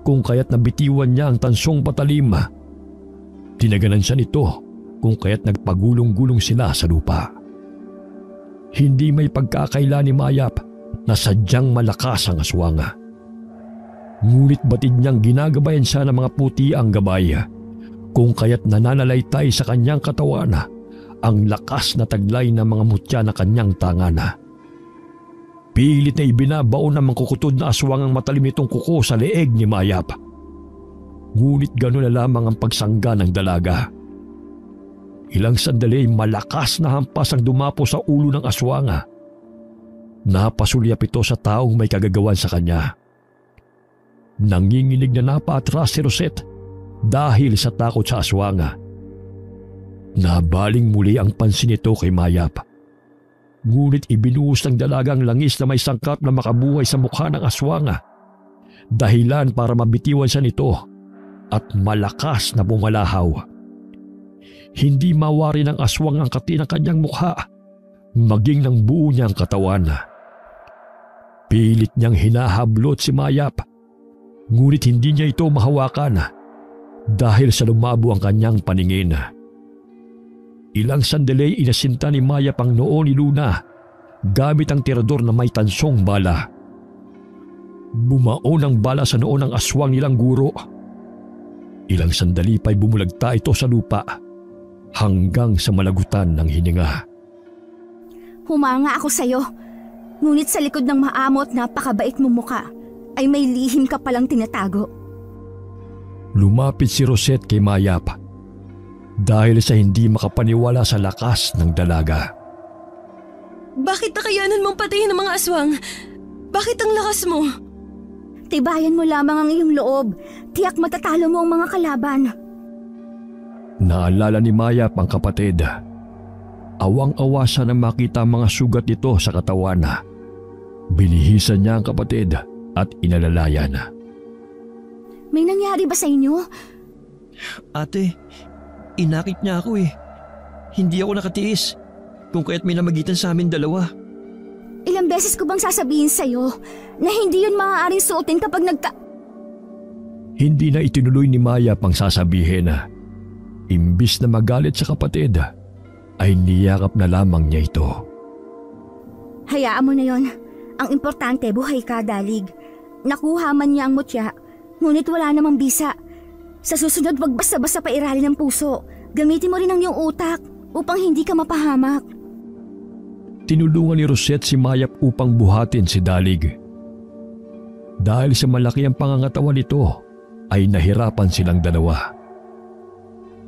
kung kaya't nabitiwan niya ang tansong patalim. Tinaganan siya nito kung kaya't nagpagulong-gulong sila sa lupa. Hindi may pagkakaila ni Mayap na sadyang malakas ang aswang. Ngunit batid niyang ginagabayan siya ng mga puti ang gabay, kung kaya't nananalaytay sa kanyang katawan ang lakas na taglay ng mga mutya na kanyang tangan. Pilit na ibinabaon ng mangkukutod na aswang ang matalim nitong kuko sa leeg ni Mayap. Ngunit gano'n na lamang ang pagsangga ng dalaga. Ilang sandali malakas na hampas ang dumapo sa ulo ng aswang. Napasulyap ito sa taong may kagagawan sa kanya. Nanginginig na napaatras si Rosette dahil sa takot sa aswang. Nabaling muli ang pansin nito kay Mayap. Ngunit ibinuhos ng dalagang langis na may sangkap na makabuhay sa mukha ng aswang, dahilan para mabitiwan siya nito at malakas na bumalahaw. Hindi mawari ng aswang ang kati ng kanyang mukha, maging ng buo niyang katawan. Pilit niyang hinahablot si Mayap, ngunit hindi niya ito mahawakan dahil sa lumabo ang kanyang paningin. Ilang sandali inasinta ni Mayap ang noo ni Luna gamit ang tirador na may tansong bala. Bumaon ang bala sa noo ng aswang nilang guro. Ilang sandali pa'y bumulagta ito sa lupa hanggang sa malagutan ng hininga.
Humanga ako sa'yo, ngunit sa likod ng maamot napakabait mong muka ay may lihim ka palang tinatago.
Lumapit si Rosette kay Mayap dahil sa hindi makapaniwala sa lakas ng dalaga.
Bakit nakayanan mong patayin ng mga aswang? Bakit ang lakas mo?
Tibayan mo lamang ang iyong loob. Tiyak matatalo mo ang mga kalaban.
Naalala ni Mayap ang kapatid. Awang-awa siya nang makita ang mga sugat nito sa katawan. Binihisan niya ang kapatid at inalalayan.
May nangyari ba sa inyo?
Ate, inakit niya ako eh. Hindi ako nakatiis, kung kaya't may namagitan sa amin dalawa.
Ilang beses ko bang sasabihin sa'yo na hindi yun maaaring suotin kapag
Hindi na itinuloy ni Mayap ang sasabihin. Imbis na magalit sa kapatid, ay niyakap na lamang niya ito.
Hayaan mo na yon. Ang importante, buhay ka, Dalig. Nakuha man niya ang mutya, ngunit wala namang bisa. Sa susunod, wag basta-basta pairalin ng puso. Gamitin mo rin ang iyong utak upang hindi ka mapahamak.
Tinulungan ni Rosette si Mayap upang buhatin si Dalig. Dahil sa malaki ang pangangatawan nito, ay nahirapan silang dalawa.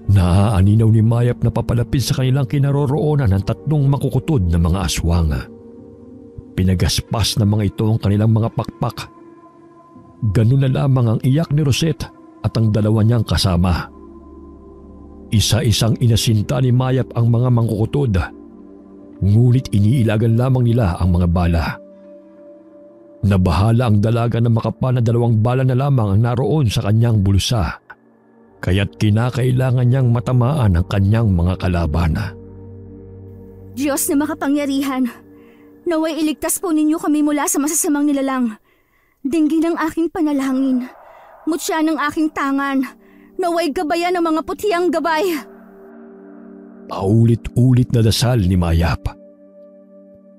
Naaaninaw ni Mayap na papalapit sa kanilang kinaroroonan ng 3 makukutod na mga aswang. Pinagaspas ng mga ito ang kanilang mga pakpak. Ganun na lamang ang iyak ni Rosette at ang dalawa niyang kasama. Isa-isang inasinta ni Mayap ang mga mangkukutod, ngunit iniilagan lamang nila ang mga bala. Nabahala ang dalaga na makapa na 2 bala na lamang ang naroon sa kanyang bulsa, kaya't kinakailangan niyang matamaan ang kanyang mga kalaban.
Diyos na makapangyarihan, naway iligtas po ninyo kami mula sa masasamang nilalang. Dinggin ang aking panalangin, mutya ng aking tangan, naway gabayan ng mga putihang gabay.
Paulit-ulit na dasal ni Mayap.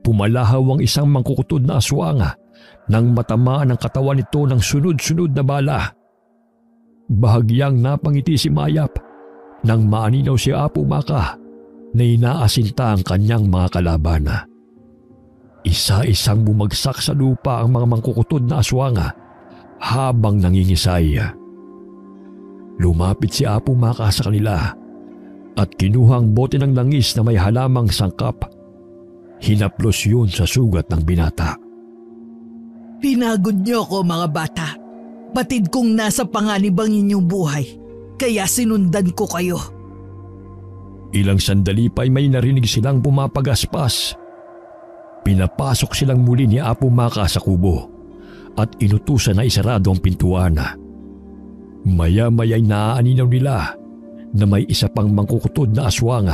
Pumalahaw ang isang mangkukutod na aswang nang matamaan ang katawan nito ng sunod-sunod na bala. Bahagyang napangiti si Mayap nang maaninaw si Apo Maka na inaasinta ang kanyang mga kalaban. Isa-isang bumagsak sa lupa ang mga mangkukutod na aswang habang nangingisay. Lumapit si Apo Maka sa kanila at kinuha ang bote ng langis na may halamang sangkap. Hinaplos yun sa sugat ng binata.
Pinagod niyo ako mga bata. Batid kong nasa panganib ang inyong buhay, kaya sinundan ko kayo.
Ilang sandali pa ay may narinig silang pumapagaspas. Pinapasok silang muli ni Apo Maka sa kubo at inutusan na isarado ang pintuan. Maya-maya'y naaaninaw nila na may isa pang mangkukutod na aswang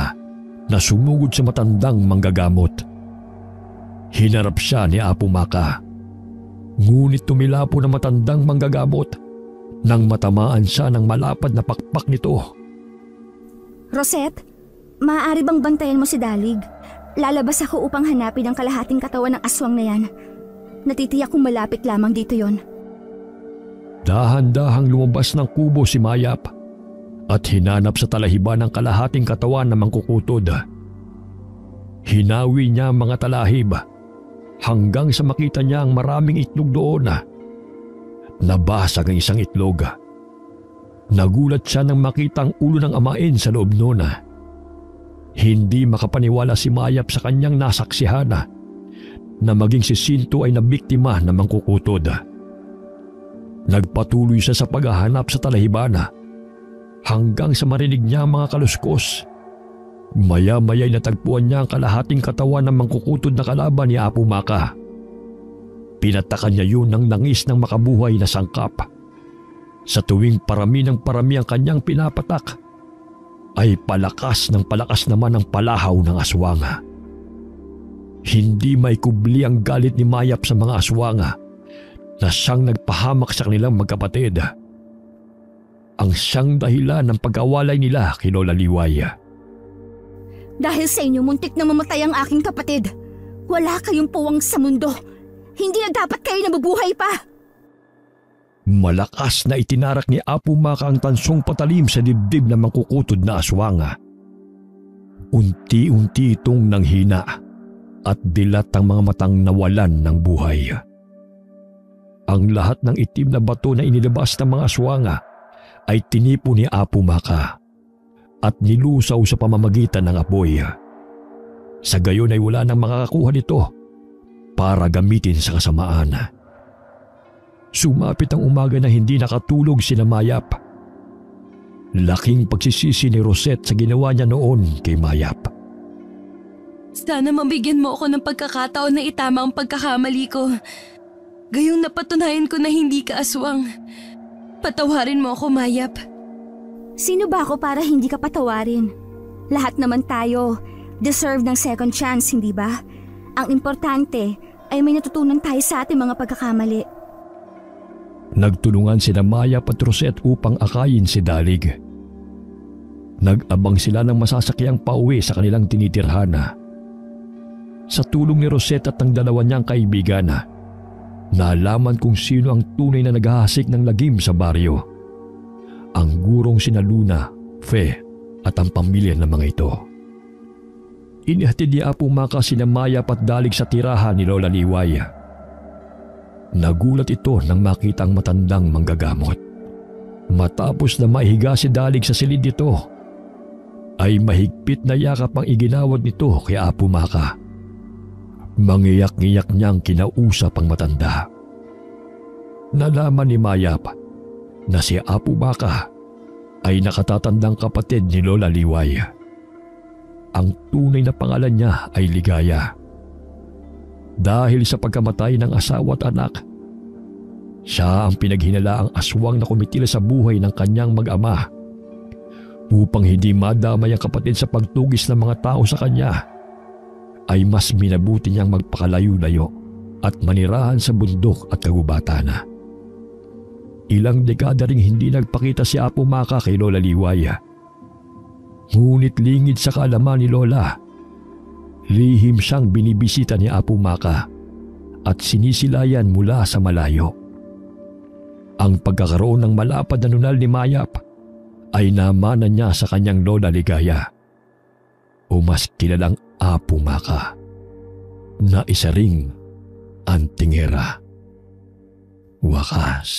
na sumugod sa matandang manggagamot. Hinarap siya ni Apo Maka. Ngunit tumilapo na matandang manggagamot nang matamaan siya ng malapad na pakpak nito.
Rosette, maaari bang bantayan mo si Dalig? Lalabas ako upang hanapin ang kalahating katawan ng aswang na yan. Natitiyak kong malapit lamang dito yon.
Dahan-dahang lumabas ng kubo si Mayap at hinanap sa talahiban ng kalahating katawan ng mangkukutod. Hinawi niya ang mga talahib hanggang sa makita niya ang maraming itlog doon. Nabasag ang isang itlog. Nagulat siya nang makita ang ulo ng amain sa loob noon. Hindi makapaniwala si Mayap sa kanyang nasaksihan na maging si Sinto ay nabiktima ng mangkukutod. Nagpatuloy siya sa paghahanap sa talahiban hanggang sa marinig niya ang mga kaluskos. Maya-maya'y natagpuan niya ang kalahating katawan ng mangkukutod na kalaban ni Apo Maka. Pinatakan niya yun ng langis ng makabuhay na sangkap. Sa tuwing parami ng parami ang kanyang pinapatak, ay palakas naman ang palahaw ng aswang. Hindi may kubli ang galit ni Mayap sa mga aswang na siyang nagpahamak sa kanilang magkapatid. Ang siyang dahilan ng pag-awalay nila kay Lola Liway.
Dahil sa inyo, muntik na mamatay ang aking kapatid. Wala kayong puwang sa mundo. Hindi na dapat kayo nabubuhay pa.
Malakas na itinarak ni Apo Maka ang tansong patalim sa dibdib ng mangkukutod na aswang. Unti-unti itong nanghina at dilat ang mga matang nawalan ng buhay. Ang lahat ng itim na bato na inilabas ng mga aswang ay tinipo ni Apo Maka at nilusaw sa pamamagitan ng apoy. Sa gayon ay wala nang makakakuha nito para gamitin sa kasamaan. Sumapit ang umaga na hindi nakatulog sina Mayap. Laking pagsisisi ni Rosette sa ginawa niya noon kay Mayap.
Sana mabigyan mo ako ng pagkakataon na itama ang pagkakamali ko. Gayong napatunayan ko na hindi ka aswang. Patawarin mo ako, Mayap.
Sino ba ako para hindi ka patawarin? Lahat naman tayo deserve ng second chance, hindi ba? Ang importante ay may natutunan tayo sa ating mga pagkakamali.
Nagtulungan sina Mayap at Rosette upang akayin si Dalig. Nag-abang sila ng masasakyang pauwi sa kanilang tinitirhan. Sa tulong ni Rosette at ng dalawa niyang kaibigan, nalaman kung sino ang tunay na naghahasik ng lagim sa baryo. Ang gurong sina Luna, Fe at ang pamilya ng mga ito. Inihatid ni Apo Maka sina Maya at Dalig sa tirahan ni Lola Liway. Nagulat ito nang makita ang matandang manggagamot. Matapos na maihiga si Dalig sa silid nito, ay mahigpit na yakap ang iginawad nito kay Apo Maka. Mangiyak-ngiyak niyang kinausap ang matanda. Nalaman ni Mayap na si Apo Maka ay nakatatandang kapatid ni Lola Liway. Ang tunay na pangalan niya ay Ligaya. Dahil sa pagkamatay ng asawa at anak, siya ang pinaghinalaang aswang na kumitil sa buhay ng kanyang mag-ama upang hindi madamay ang kapatid sa pagtugis ng mga tao sa kanya, ay mas minabuti niyang magpakalayo-layo at manirahan sa bundok at kagubatan. Ilang dekada ring hindi nagpakita si Apo Maka kay Lola Liway. Ngunit lingid sa kaalaman ni Lola, lihim siyang binibisita ni Apo Maka at sinisilayan mula sa malayo. Ang pagkakaroon ng malapad na nunal ni Mayap ay namana niya sa kanyang Lola Ligaya, o mas kilalang Apo Maka, na isa ring antingera. Wakas.